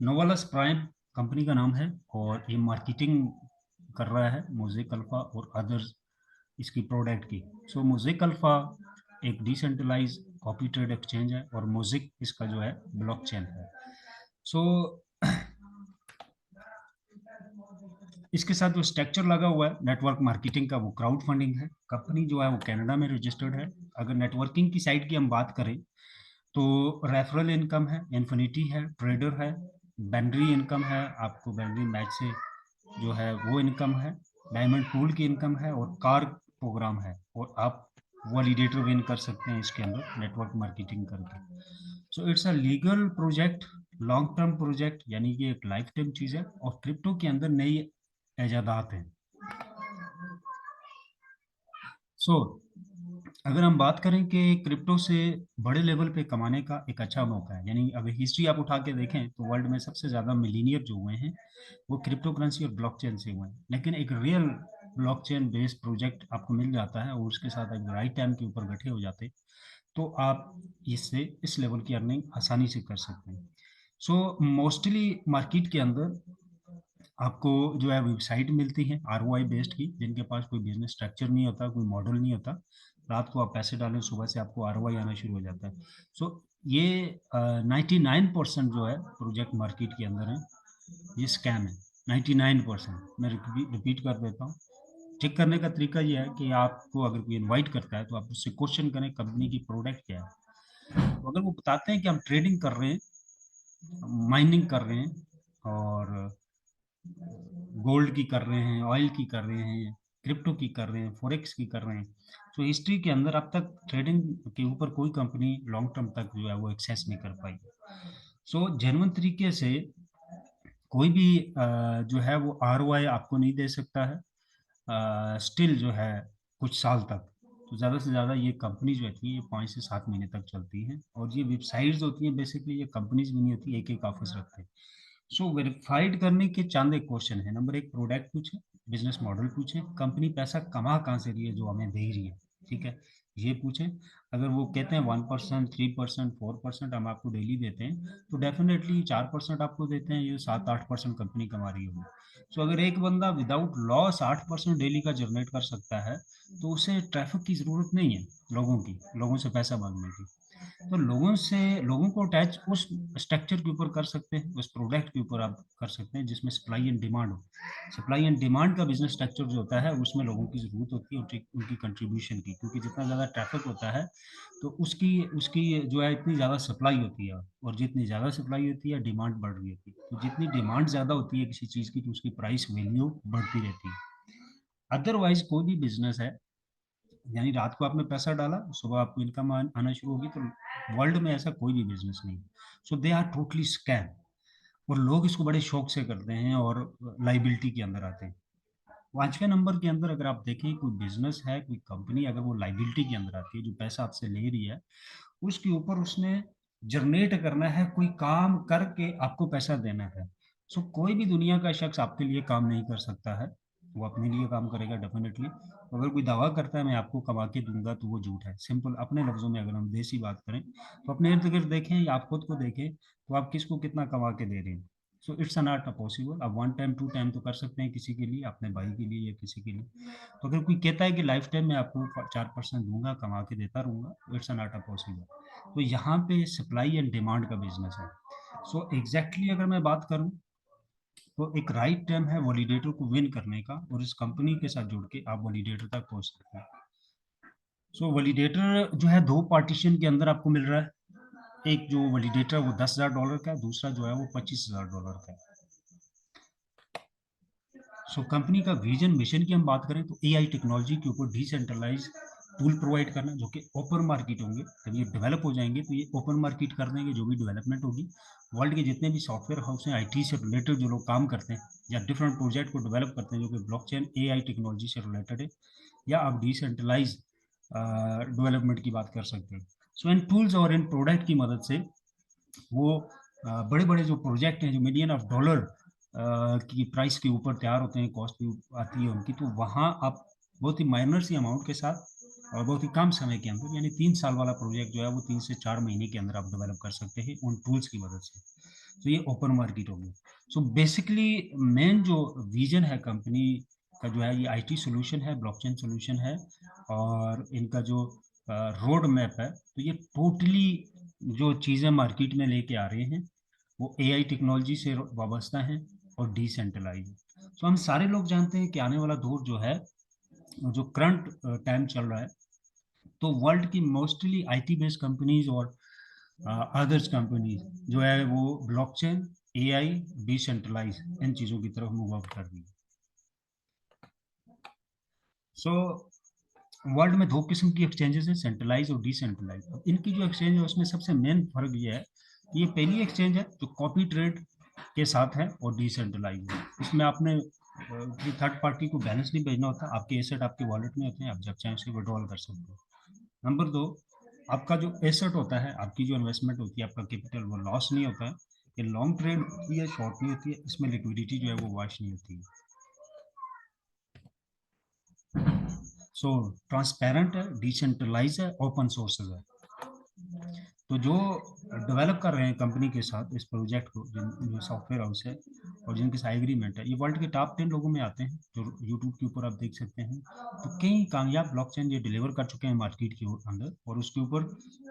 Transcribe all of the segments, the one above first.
नोवालस prime company का नाम है और ये मार्केटिंग कर रहा है मोज़ेक अल्फा और अदर्स इसकी प्रोडक्ट की। सो मोज़ेक अल्फा एक डिसेंट्रलाइज कॉपी ट्रेड एक्सचेंज है और मोज़ेक इसका जो है ब्लॉकचेन है। सो इसके साथ जो स्ट्रक्चर लगा हुआ है नेटवर्क मार्केटिंग का वो क्राउड फंडिंग है। कंपनी जो है वो कनाडा में रजिस्टर्ड है। अगर नेटवर्किंग की साइड की हम बात करें तो रेफरल इनकम है, इन्फिनिटी है, ट्रेडर है, बैनरी इनकम है, आपको बैनरी मैच से जो है वो इनकम है, डायमंड पूल की इनकम है और कार प्रोग्राम है और आप वैलिडेटर विन कर सकते हैं इसके अंदर नेटवर्क मार्केटिंग करके। So it's a legal project, long term project, यानी कि एक लाइफ टाइम चीज़ है और क्रिप्टो के अंदर नई ईजादात हैं। सो अगर हम बात करें कि क्रिप्टो से बड़े लेवल पे कमाने का एक अच्छा मौका है, यानी अगर हिस्ट्री आप उठा के देखें तो वर्ल्ड में सबसे ज़्यादा मिलीनियर जो हुए हैं वो क्रिप्टो करेंसी और ब्लॉकचेन से हुए हैं। लेकिन एक रियल ब्लॉकचेन बेस्ड प्रोजेक्ट आपको मिल जाता है और उसके साथ एक राइट टाइम के ऊपर बैठे हो जाते तो आप इससे इस लेवल की अर्निंग आसानी से कर सकते हैं। सो मोस्टली मार्केट के अंदर आपको जो है वेबसाइट मिलती है आरओआई बेस्ड की, जिनके पास कोई बिजनेस स्ट्रक्चर नहीं होता, कोई मॉडल नहीं होता। रात को आप पैसे डालें, सुबह से आपको आरओआई आना शुरू हो जाता है। सो ये 99% जो है प्रोजेक्ट मार्केट के अंदर है ये स्कैम है। 99%। मैं रिपीट कर देता हूँ। चेक करने का तरीका ये है कि आपको अगर कोई इनवाइट करता है तो आप उससे क्वेश्चन करें कंपनी की प्रोडक्ट क्या है। तो अगर वो बताते हैं कि हम ट्रेडिंग कर रहे हैं, माइनिंग कर रहे हैं और गोल्ड की कर रहे हैं, ऑयल की कर रहे हैं, क्रिप्टो की कर रहे हैं, फॉरेक्स की कर रहे हैं, तो हिस्ट्री के अंदर अब तक ट्रेडिंग के ऊपर कोई कंपनी लॉन्ग टर्म तक जो है वो एक्सेस नहीं कर पाई। सो जेन्युइन तरीके से कोई भी जो है वो आरओआई आपको नहीं दे सकता है स्टिल जो है कुछ साल तक। तो ज़्यादा से ज़्यादा ये कंपनी जो होती है ये 5 से 7 महीने तक चलती हैं और ये वेबसाइट्स होती हैं, बेसिकली ये कंपनीज भी नहीं होती, एक एक ऑफिस रखते हैं। सो वेरीफाइड करने के चंद एक क्वेश्चन है। नंबर एक, प्रोडक्ट पूछे, बिजनेस मॉडल पूछे, कंपनी पैसा कमा कहाँ से रही है जो हमें दे रही है, ठीक है, ये पूछें। अगर वो कहते हैं 1%, 3%, 4% हम आपको डेली देते हैं तो डेफिनेटली 4% आपको देते हैं, ये 7-8% कंपनी कमा रही होगी। सो अगर एक बंदा विदाउट लॉस 8% डेली का जनरेट कर सकता है तो उसे ट्रैफिक की जरूरत नहीं है, लोगों से पैसा मांगने की। तो लोगों को अटैच उस स्ट्रक्चर के ऊपर कर सकते हैं, उस प्रोडक्ट के ऊपर आप कर सकते हैं जिसमें सप्लाई एंड डिमांड हो। सप्लाई एंड डिमांड का बिजनेस स्ट्रक्चर जो होता है उसमें लोगों की जरूरत होती है उनकी कंट्रीब्यूशन की, क्योंकि जितना ज़्यादा ट्रैफिक होता है तो उसकी उसकी जो है इतनी ज़्यादा सप्लाई होती है और जितनी ज़्यादा सप्लाई होती है डिमांड बढ़ रही होती है, तो जितनी डिमांड ज़्यादा होती है किसी चीज़ की तो उसकी प्राइस वैल्यू बढ़ती रहती है। अदरवाइज कोई भी बिजनेस है, यानी रात को आपने पैसा डाला, सुबह आपको इनकम आना शुरू होगी, तो वर्ल्ड में ऐसा कोई भी बिजनेस नहीं। सो दे आर टोटली स्कैम और लोग इसको बड़े शौक से करते हैं और लाइबिलिटी के अंदर आते हैं। 5वें नंबर के अंदर अगर आप देखें कोई बिजनेस है, कोई कंपनी अगर वो लाइबिलिटी के अंदर आती है, जो पैसा आपसे ले रही है उसके ऊपर उसने जनरेट करना है, कोई काम करके आपको पैसा देना है। सो कोई भी दुनिया का शख्स आपके लिए काम नहीं कर सकता है, वो अपने लिए काम करेगा डेफिनेटली। अगर कोई दावा करता है मैं आपको कमा के दूंगा तो वो झूठ है। सिंपल अपने लफ्जों में अगर हम देसी बात करें तो अपने इर्द गिर्द देखें या आप खुद को देखें तो आप किसको कितना कमा के दे रहे हैं। So it's not possible. आप 1 टाइम 2 टाइम तो कर सकते हैं किसी के लिए, अपने भाई के लिए या किसी के लिए। तो अगर कोई कहता है कि लाइफ टाइम में आपको 4% दूंगा, कमा के देता रहूंगा, इट्स नॉट पॉसिबल। तो यहाँ पे सप्लाई एंड डिमांड का बिजनेस है। सो एग्जैक्टली अगर मैं बात करूँ तो एक राइट टाइम है वैलिडेटर को विन करने का और इस कंपनी के साथ जुड़ के आप वैलिडेटर तक पहुंच सकते हैं। सो वैलिडेटर जो है दो पार्टीशन के अंदर आपको मिल रहा है। एक जो वैलिडेटर वो $10,000 का है, दूसरा जो है वो $25,000 का है। सो कंपनी का विजन मिशन की हम बात करें तो एआई टेक्नोलॉजी के ऊपर डिसेंट्रलाइज टूल प्रोवाइड करना जो कि ओपन मार्केट होंगे। जब ये डेवलप हो जाएंगे तो ये ओपन मार्केट कर देंगे जो भी डेवलपमेंट होगी। वर्ल्ड के जितने भी सॉफ्टवेयर हाउस हैं, आईटी से रिलेटेड जो लोग काम करते हैं या डिफरेंट प्रोजेक्ट को डेवलप करते हैं जो कि ब्लॉकचेन एआई टेक्नोलॉजी से रिलेटेड है, या आप डिसेंट्रलाइज डेवलपमेंट की बात कर सकते हैं। सो इन टूल्स और इन प्रोडक्ट की मदद से वो बड़े बड़े जो प्रोजेक्ट हैं जो मिलियन ऑफ डॉलर की प्राइस के ऊपर तैयार होते हैं, कॉस्ट भी आती है उनकी, तो वहाँ आप बहुत ही माइनर सी अमाउंट के साथ और बहुत ही कम समय के अंदर, यानी 3 साल वाला प्रोजेक्ट जो है वो 3 से 4 महीने के अंदर आप डेवलप कर सकते हैं उन टूल्स की मदद से। तो ये ओपन मार्केट हो गया। सो बेसिकली मेन जो विजन है कंपनी का जो है, ये आईटी सोल्यूशन है, ब्लॉकचेन सोल्यूशन है, और इनका जो रोड मैप है, तो ये टोटली जो चीज़ें मार्केट में लेके आ रहे हैं वो एआई टेक्नोलॉजी से वाबस्ता है और डिसेंट्रलाइज है। तो हम सारे लोग जानते हैं कि आने वाला दौर जो है, जो करंट टाइम चल रहा है, तो वर्ल्ड की मोस्टली आईटी बेस्ड कंपनीज और अदर्स कंपनीज जो है वो ब्लॉकचेन, एआई, डिसेंट्रलाइज इन चीज़ों की तरफ मूव आउट कर रही है। सो वर्ल्ड में दो किस्म की एक्सचेंजेस हैं, सेंट्रलाइज और डिसेंट्रलाइज। इनकी जो एक्सचेंज है उसमें सबसे मेन फर्क ये है कि ये पहली एक्सचेंज है जो कॉपी ट्रेड के साथ है और डिसेंट्रलाइज है। इसमें आपने थर्ड पार्टी को बैलेंस नहीं भेजना होता, आपके एसेट आपके वॉलेट में होते हैं, आप जब चाहें उसके विड्रॉल कर सकते हो। नंबर दो, आपका जो एसेट होता है, आपकी जो इन्वेस्टमेंट होती है, आपका कैपिटल, वो लॉस नहीं होता है। ये लॉन्ग ट्रेड होती है, शॉर्ट नहीं होती है, इसमें लिक्विडिटी जो है वो वॉश नहीं होती है। सो ट्रांसपेरेंट है, डिसेंट्रलाइज है, ओपन सोर्सेज है। तो जो डेवलप कर रहे हैं कंपनी के साथ इस प्रोजेक्ट को, जो सॉफ्टवेयर हाउस है और जिनके साथ एग्रीमेंट है, ये वर्ल्ड के टॉप 10 लोगों में आते हैं, जो यूट्यूब के ऊपर आप देख सकते हैं। तो कई कामयाब ब्लॉकचेन ये डिलीवर कर चुके हैं मार्केट के अंदर, और उसके ऊपर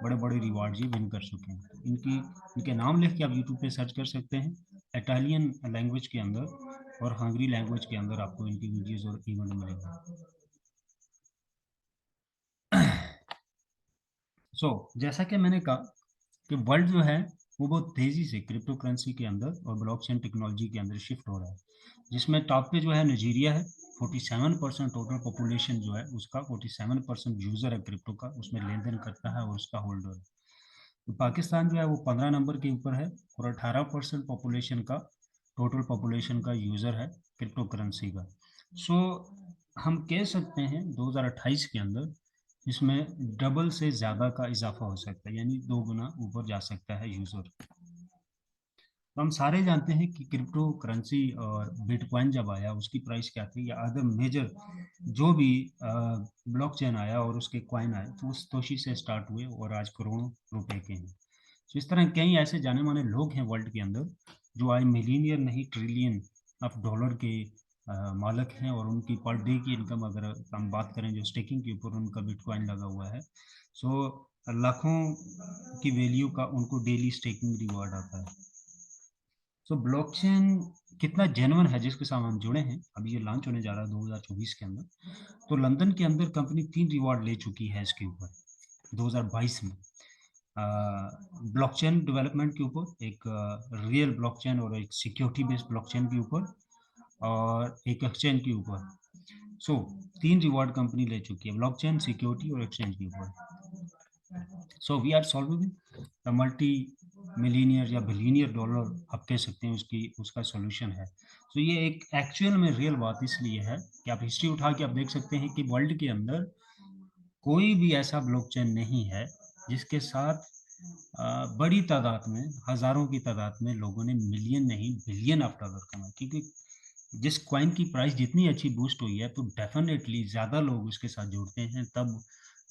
बड़े बड़े रिवार्ड ये विन कर चुके हैं। इनकी इनके नाम लिख के आप यूट्यूब पे सर्च कर सकते हैं, इटालियन लैंग्वेज के अंदर और हंगरी लैंग्वेज के अंदर आपको इनकी वीडियोज और इवेंट मिलेंगे। जैसा कि मैंने कहा कि वर्ल्ड जो है वो बहुत तेजी से क्रिप्टो करेंसी के अंदर और ब्लॉकचेन टेक्नोलॉजी के अंदर शिफ्ट हो रहा है, जिसमें टॉप पे जो है नाइजीरिया है। 47% टोटल पॉपुलेशन जो है उसका, 47% यूजर है क्रिप्टो का, उसमें लेन देन करता है और उसका होल्डर है। तो पाकिस्तान जो है वो 15 नंबर के ऊपर है और 18% पॉपुलेशन का, टोटल पॉपुलेशन का यूजर है क्रिप्टो करेंसी का। सो हम कह सकते हैं 2028 के अंदर इसमें डबल से ज़्यादा का इजाफा हो सकता है, यानी 2 गुना ऊपर जा सकता है यूज़र। तो हम सारे जानते हैं कि क्रिप्टो करेंसी और बिटकॉइन जब आया उसकी प्राइस क्या थी, या अदर मेजर जो भी ब्लॉकचेन आया और उसके कॉइन आए, तो उस तोशी से स्टार्ट हुए और आज करोड़ों रुपए के हैं। तो इस तरह कई ऐसे जाने माने लोग हैं वर्ल्ड के अंदर जो आज मिलीनियर नहीं, ट्रिलियन ऑफ डॉलर के मालक हैं, और उनकी पर डे की इनकम अगर हम बात करें जो स्टेकिंग के ऊपर उनका बिटकॉइन लगा हुआ है, सो लाखों की वैल्यू का उनको डेली स्टेकिंग रिवॉर्ड आता है। सो ब्लॉकचेन कितना जेन्युइन है जिसके साथ हम जुड़े हैं, अभी ये लॉन्च होने जा रहा है 2024 के अंदर। तो लंदन के अंदर कंपनी 3 रिवॉर्ड ले चुकी है इसके ऊपर 2022 में, ब्लॉकचेन डेवलपमेंट के ऊपर, एक रियल ब्लॉकचेन और एक सिक्योरिटी बेस्ड ब्लॉकचेन के ऊपर, और एक एक्सचेंज के ऊपर। सो 3 रिवॉर्ड कंपनी ले चुकी है, ब्लॉकचेन, सिक्योरिटी और एक्सचेंज के ऊपर। So we are solving the multi millionaire या बिलीनियर डॉलर, आप कह सकते हैं, उसकी उसका सॉल्यूशन है। तो ये एक एक्चुअल में रियल बात इसलिए है कि आप हिस्ट्री उठा के आप देख सकते हैं कि वर्ल्ड के अंदर कोई भी ऐसा ब्लॉकचेन नहीं है जिसके साथ बड़ी तादाद में, हजारों की तादाद में लोगों ने मिलियन नहीं बिलियन ऑफ डॉलर कमाए। क्योंकि जिस कॉइन की प्राइस जितनी अच्छी बूस्ट हुई है, तो डेफिनेटली ज़्यादा लोग उसके साथ जुड़ते हैं, तब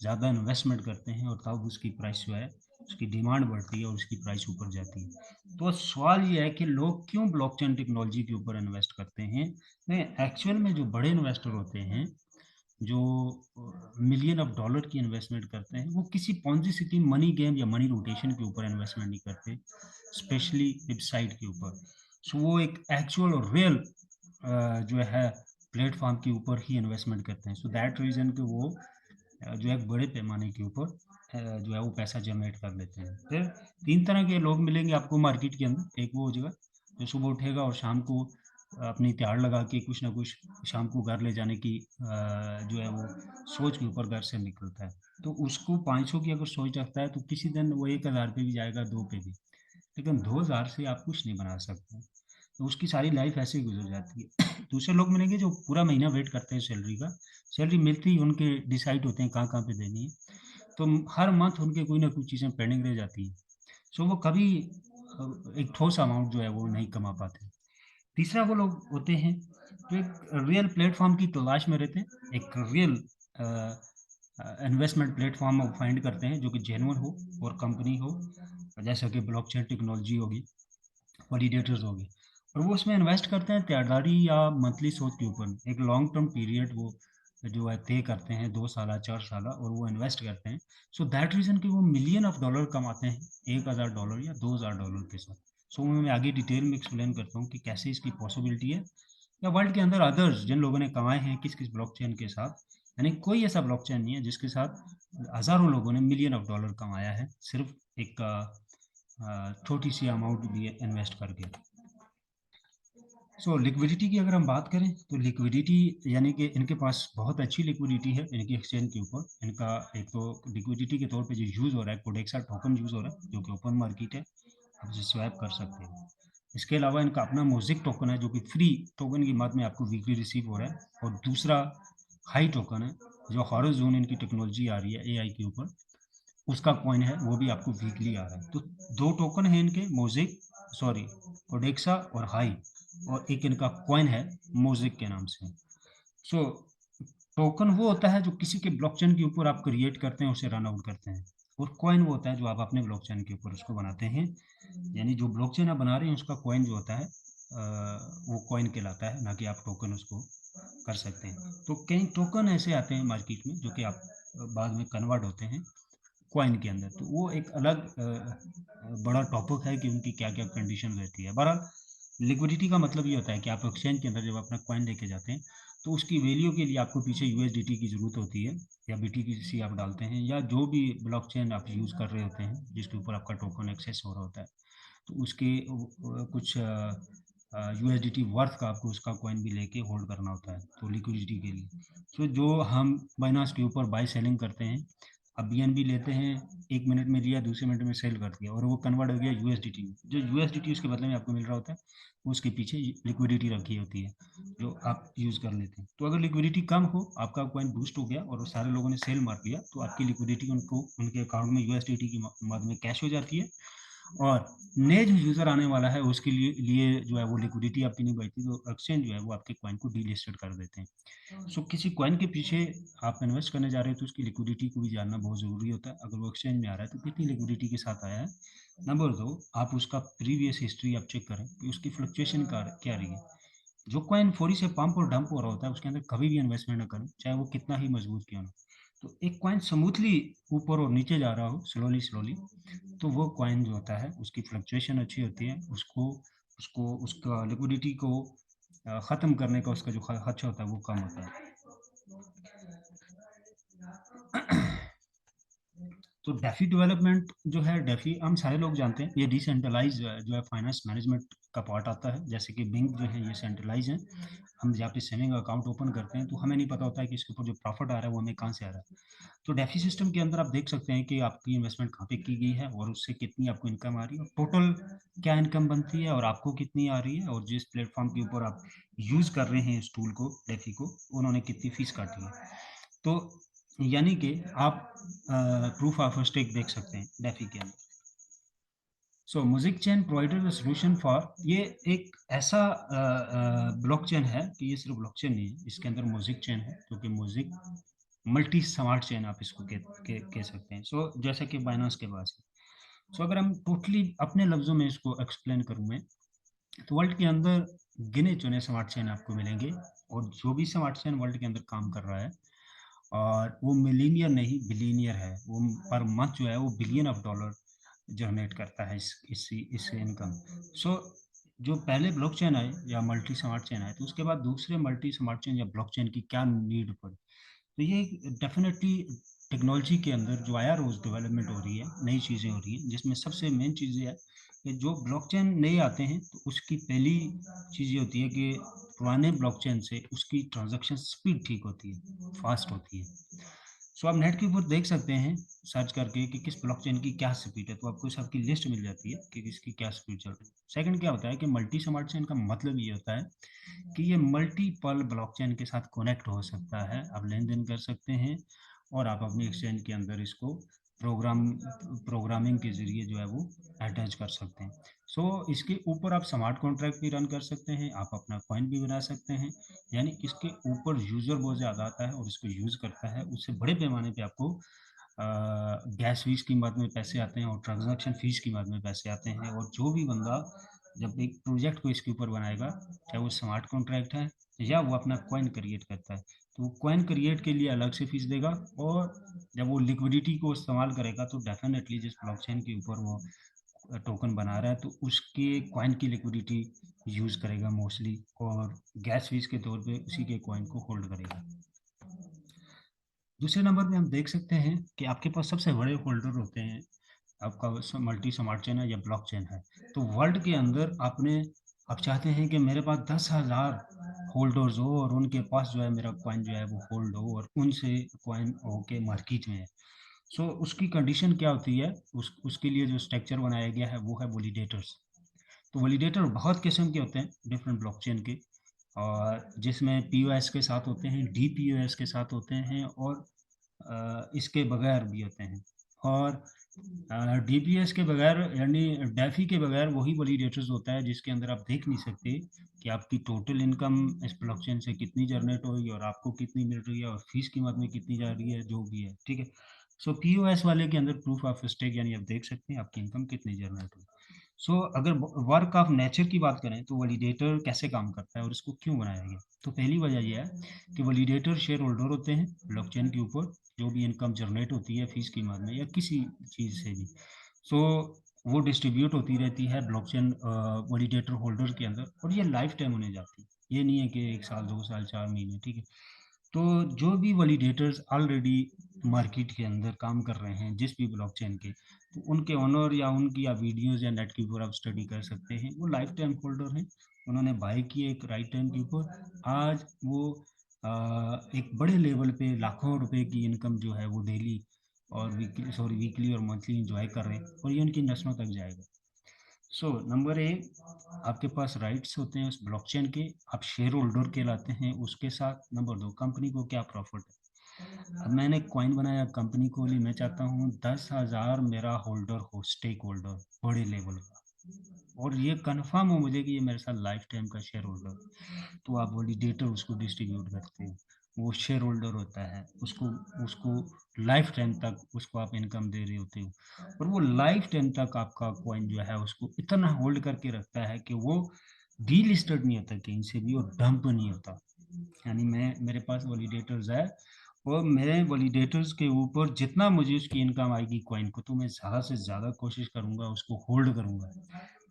ज़्यादा इन्वेस्टमेंट करते हैं, और तब उसकी प्राइस जो है, उसकी डिमांड बढ़ती है और उसकी प्राइस ऊपर जाती है। तो सवाल ये है कि लोग क्यों ब्लॉकचेन टेक्नोलॉजी के ऊपर इन्वेस्ट करते हैं। एक्चुअल में जो बड़े इन्वेस्टर होते हैं, जो मिलियन ऑफ डॉलर की इन्वेस्टमेंट करते हैं, वो किसी पॉन्जी स्कीम, मनी गेम या मनी रोटेशन के ऊपर इन्वेस्टमेंट नहीं करते, स्पेशली वेबसाइट के ऊपर। सो वो एक एक्चुअल और रियल जो है प्लेटफॉर्म के ऊपर ही इन्वेस्टमेंट करते हैं। सो दैट रीजन कि वो जो है बड़े पैमाने के ऊपर जो है वो पैसा जनरेट कर लेते हैं। फिर 3 तरह के लोग मिलेंगे आपको मार्केट के अंदर। एक वो हो जाएगा जो सुबह उठेगा और शाम को अपनी त्याड़ लगा के कुछ ना कुछ शाम को घर ले जाने की जो है वो सोच के ऊपर घर से निकलता है। तो उसको 500 की अगर सोच रखता है तो किसी दिन वो 1,000 पे भी जाएगा, 2 पे भी। लेकिन 2,000 से आप कुछ नहीं बना सकते, तो उसकी सारी लाइफ ऐसे ही गुजर जाती है। दूसरे लोग मिलेंगे जो पूरा महीना वेट करते हैं सैलरी का, सैलरी मिलती ही उनके डिसाइड होते हैं कहाँ कहाँ पे देनी है, तो हर मंथ उनके कोई ना कोई चीज़ें पेंडिंग रह जाती है। सो वो कभी एक ठोस अमाउंट जो है वो नहीं कमा पाते। तीसरा वो लोग होते हैं जो एक रियल प्लेटफॉर्म की तलाश में रहते हैं, एक रियल इन्वेस्टमेंट प्लेटफॉर्म फाइंड करते हैं जो कि जेन्युइन हो और कंपनी हो, जैसा कि ब्लॉकचेन टेक्नोलॉजी होगी। वैलिडेटर्स हो गए, और वो उसमें इन्वेस्ट करते हैं तेदारी या मंथली सोच के ऊपर। एक लॉन्ग टर्म पीरियड वो जो है तय करते हैं, 2 साल 4 साल, और वो इन्वेस्ट करते हैं। सो दैट रीज़न कि वो मिलियन ऑफ डॉलर कमाते हैं $1,000 या $2,000 के साथ। सो मैं आगे डिटेल में एक्सप्लेन करता हूँ कि कैसे इसकी पॉसिबिलिटी है, या वर्ल्ड के अंदर अदर्स जिन लोगों ने कमाए हैं किस किस ब्लॉकचेन के साथ। यानी कोई ऐसा ब्लॉकचेन नहीं है जिसके साथ हज़ारों लोगों ने मिलियन ऑफ डॉलर कमाया है, सिर्फ एक छोटी सी अमाउंट भी इन्वेस्ट करके। सो लिक्विडिटी की अगर हम बात करें तो लिक्विडिटी यानी कि इनके पास बहुत अच्छी लिक्विडिटी है इनकी एक्सचेंज के ऊपर। इनका एक तो लिक्विडिटी के तौर पे जो यूज़ हो रहा है, कोडेक्सा टोकन यूज़ हो रहा है, जो कि ओपन मार्केट है, आप इसे स्वैप कर सकते हो। इसके अलावा इनका अपना मोज़िक टोकन है, जो कि फ्री टोकन की मद में आपको वीकली रिसीव हो रहा है। और दूसरा हाई टोकन है, जो हॉरिज़ॉन इनकी टेक्नोलॉजी आ रही है एआई के ऊपर, उसका कॉइन है, वो भी आपको वीकली आ रहा है। तो 2 टोकन है इनके, मोज़ेक सॉरी कोडेक्सा और हाई, और एक इनका कॉइन है मोज़ेक के नाम से। सो टोकन वो होता है जो किसी के ब्लॉकचेन के ऊपर आप क्रिएट करते हैं, उसे रन आउट करते हैं, और कॉइन वो होता है जो आप अपने ब्लॉकचेन के ऊपर उसको बनाते हैं। यानी जो ब्लॉकचेन आप बना रहे हैं उसका कॉइन जो होता है वो कॉइन कहलाता है, ना कि आप टोकन उसको कर सकते हैं। तो कई टोकन ऐसे आते हैं मार्केट में जो कि आप बाद में कन्वर्ट होते हैं कॉइन के अंदर। तो वो एक अलग बड़ा टॉपिक है कि उनकी क्या क्या कंडीशन रहती है। बहरहाल लिक्विडिटी का मतलब ये होता है कि आप एक्सचेंज के अंदर जब अपना कॉइन लेके जाते हैं, तो उसकी वैल्यू के लिए आपको पीछे यूएसडीटी की ज़रूरत होती है, या बीटीसी आप डालते हैं, या जो भी ब्लॉकचेन आप यूज़ कर रहे होते हैं जिसके ऊपर आपका टोकन एक्सेस हो रहा होता है, तो उसके कुछ यूएसडीटी वर्थ का आपको उसका कॉइन भी लेके होल्ड करना होता है, तो लिक्विडिटी के लिए। सो जो हम बाइनांस के ऊपर बाई सेलिंग करते हैं, अब बीएनबी लेते हैं, 1 मिनट में लिया, दूसरे मिनट में सेल कर दिया, और वो कन्वर्ट हो गया यूएसडीटी में। जो यूएसडीटी उसके बदले में आपको मिल रहा होता है, उसके पीछे लिक्विडिटी रखी होती है जो आप यूज़ कर लेते हैं। तो अगर लिक्विडिटी कम हो, आपका कॉइन बूस्ट हो गया और सारे लोगों ने सेल मार दिया, तो आपकी लिक्विडिटी उनको उनके अकाउंट में यूएसडीटी की मद में कैश हो जाती है, और नए जो यूज़र आने वाला है उसके लिए जो है वो लिक्विडिटी आपकी नहीं बचती, तो एक्सचेंज जो है वो आपके कॉइन को डीलिस्टेड कर देते हैं। सो किसी कॉइन के पीछे आप इन्वेस्ट करने जा रहे हैं तो उसकी लिक्विडिटी को भी जानना बहुत ज़रूरी होता है। अगर वो एक्सचेंज में आ रहा है तो कितनी लिक्विडिटी के साथ आया है। नंबर 2, आप उसका प्रीवियस हिस्ट्री आप चेक करें कि उसकी फ्लक्चुएशन क्या रही है। जो कॉइन फौरी से पंप और डंप हो रहा होता है उसके अंदर कभी भी इन्वेस्टमेंट ना करें, चाहे वो कितना ही मजबूत क्यों ना। तो एक कॉइन स्मूथली ऊपर और नीचे जा रहा हो, स्लोली स्लोली, तो वो कॉइन जो होता है उसकी फ्लक्चुएशन अच्छी होती है, उसको उसको उसका लिक्विडिटी को ख़त्म करने का उसका जो खर्चा होता है वो कम होता है। तो डेफी डेवलपमेंट जो है, डेफी हम सारे लोग जानते हैं, ये डिसेंट्रलाइज जो है फाइनेंस मैनेजमेंट का पार्ट आता है। जैसे कि बैंक जो है ये सेंट्रलाइज है, हम जहाँ पे सेविंग अकाउंट ओपन करते हैं तो हमें नहीं पता होता है कि इसके ऊपर जो प्रॉफिट आ रहा है वो हमें कहाँ से आ रहा है। तो डेफी सिस्टम के अंदर आप देख सकते हैं कि आपकी इन्वेस्टमेंट कहाँ पे की गई है और उससे कितनी आपको इनकम आ रही है, और टोटल क्या इनकम बनती है और आपको कितनी आ रही है, और जिस प्लेटफॉर्म के ऊपर आप यूज़ कर रहे हैं इस टूल को, डेफी को, उन्होंने कितनी फीस काटी है। तो यानी कि आप प्रूफ ऑफ स्टेक देख सकते हैं डेफी के अंदर। सो music chain provided solution for, ये एक ऐसा ब्लॉकचेन है कि ये सिर्फ ब्लॉकचेन नहीं है, इसके अंदर म्यूजिक चेन है जो कि म्यूजिक मल्टी स्मार्ट चेन आप इसको कह सकते हैं। सो जैसे कि बाइनांस के पास है। सो अगर हम टोटली अपने लफ्ज़ों में इसको एक्सप्लेन करूँ मैं, तो वर्ल्ड के अंदर गिने चुने स्मार्ट चेन आपको मिलेंगे, और जो भी स्मार्ट चेन वर्ल्ड के अंदर काम कर रहा है, और वो मिलीनियर नहीं बिलीनियर है, वो पर मंथ जो है वो बिलियन ऑफ डॉलर जनरेट करता है इस इनकम। सो जो पहले ब्लॉकचेन आए या मल्टी स्मार्ट चेन आए, तो उसके बाद दूसरे मल्टी स्मार्ट चेन या ब्लॉकचेन की क्या नीड पड़ी। तो ये डेफिनेटली टेक्नोलॉजी के अंदर जो आया रोज़ डेवलपमेंट हो रही है, नई चीज़ें हो रही हैं, जिसमें सबसे मेन चीज़ ये है कि जो ब्लॉकचेन नए आते हैं तो उसकी पहली चीज़ ये होती है कि पुराने ब्लॉकचेन से उसकी ट्रांजैक्शन स्पीड ठीक होती है, फास्ट होती है। सो आप नेट के ऊपर देख सकते हैं सर्च करके कि किस ब्लॉकचेन की क्या स्पीड है, तो आपको सबकी लिस्ट मिल जाती है कि किसकी क्या स्पीड चल रही है। सेकंड क्या होता है कि मल्टी स्मार्ट चेन का मतलब ये होता है कि ये मल्टीपल ब्लॉकचेन के साथ कनेक्ट हो सकता है, आप लेन-देन कर सकते हैं, और आप अपनी एक्सचेंज के अंदर इसको प्रोग्रामिंग के ज़रिए जो है वो अटैच कर सकते हैं। सो इसके ऊपर आप स्मार्ट कॉन्ट्रैक्ट भी रन कर सकते हैं, आप अपना कॉइन भी बना सकते हैं। यानी इसके ऊपर यूज़र बहुत ज़्यादा आता है और इसको यूज़ करता है, उससे बड़े पैमाने पे आपको गैस फीस की मद में पैसे आते हैं और ट्रांज़ैक्शन फ़ीस की मद में पैसे आते हैं, और जो भी बंदा जब एक प्रोजेक्ट को इसके ऊपर बनाएगा, चाहे वो स्मार्ट कॉन्ट्रैक्ट है या वो अपना कॉइन क्रिएट करता है, तो वो कॉइन क्रिएट के लिए अलग से फीस देगा, और जब वो लिक्विडिटी को इस्तेमाल करेगा तो डेफिनेटली जिस ब्लॉकचेन के ऊपर वो टोकन बना रहा है तो उसके कॉइन की लिक्विडिटी यूज़ करेगा मोस्टली, और गैस फीस के तौर पे उसी के कॉइन को होल्ड करेगा। दूसरे नंबर पे हम देख सकते हैं कि आपके पास सबसे बड़े होल्डर होते हैं, आपका मल्टी स्मार्ट चेन है या ब्लॉक चेन है। तो वर्ल्ड के अंदर आप चाहते हैं कि मेरे पास 10,000 होल्डर्स हो और उनके पास जो है मेरा कॉइन जो है वो होल्ड हो और उनसे कॉइन होके मार्केट में है। सो उसकी कंडीशन क्या होती है, उसके लिए जो स्ट्रक्चर बनाया गया है वो है वैलिडेटर्स। तो वैलिडेटर बहुत किस्म के होते हैं डिफरेंट ब्लॉकचेन के, और जिसमें पीओएस के साथ होते हैं, डीपीओएस के साथ होते हैं, और इसके बगैर भी होते हैं। और डीपीएस के बगैर यानी डेफी के बगैर वही वैलिडेटर्स होता है जिसके अंदर आप देख नहीं सकते कि आपकी टोटल इनकम इस ब्लॉकचेन से कितनी जनरेट होगी और आपको कितनी मिल रही है और फीस की मद में कितनी जा रही है, जो भी है, ठीक है। सो पीओएस वाले के अंदर प्रूफ ऑफ स्टेक, यानी आप देख सकते हैं आपकी इनकम कितनी जनरेट हुई। सो अगर वर्क ऑफ नेचर की बात करें तो वैलिडेटर कैसे काम करता है और इसको क्यों बनाया गया, तो पहली वजह यह है कि वैलिडेटर शेयर होल्डर होते हैं ब्लॉकचेन के ऊपर, जो भी इनकम जनरेट होती है फीस की मद में या किसी चीज़ से भी, सो वो डिस्ट्रीब्यूट होती रहती है ब्लॉकचेन वैलिडेटर होल्डर के अंदर, और ये लाइफ टाइम होने जाती है, ये नहीं है कि 1 साल 2 साल 4 महीने, ठीक है। तो जो भी वैलिडेटर्स ऑलरेडी मार्केट के अंदर काम कर रहे हैं जिस भी ब्लॉकचेन के, तो उनके ऑनर या उनकी आप वीडियोस या नेट के ऊपर आप स्टडी कर सकते हैं, वो लाइफ टाइम होल्डर हैं। उन्होंने बाय किए एक राइट टाइम के ऊपर, आज वो एक बड़े लेवल पे लाखों रुपए की इनकम जो है वो डेली और वीकली और मंथली इंजॉय कर रहे हैं, और ये उनकी नस्लों तक जाएगा। सो नंबर ए, आपके पास राइट्स होते हैं उस ब्लॉकचेन के, आप शेयर होल्डर कहलाते हैं उसके साथ। नंबर दो, कंपनी को क्या प्रॉफिट है। अब मैंने कॉइन बनाया, कंपनी को ली, मैं चाहता हूँ 10,000 मेरा होल्डर हो, स्टेक होल्डर बड़े लेवल का, और ये कंफर्म हो मुझे कि ये मेरे साथ लाइफ टाइम का शेयर होल्डर, तो आप वैलिडेटर उसको डिस्ट्रीब्यूट करते हो, वो शेयर होल्डर होता है, उसको उसको लाइफ टाइम तक उसको आप इनकम दे रहे होते हो, और वो लाइफ टाइम तक आपका कॉइन जो है उसको इतना होल्ड करके रखता है कि वो डीलिस्टेड नहीं होता कहीं से भी और डंप नहीं होता। यानी मैं मेरे पास वैलिडेटर्स है, और मेरे वैलिडेटर्स के ऊपर जितना मुझे उसकी इनकम आएगी कॉइन को, तो मैं ज़्यादा से ज़्यादा कोशिश करूँगा उसको होल्ड करूँगा,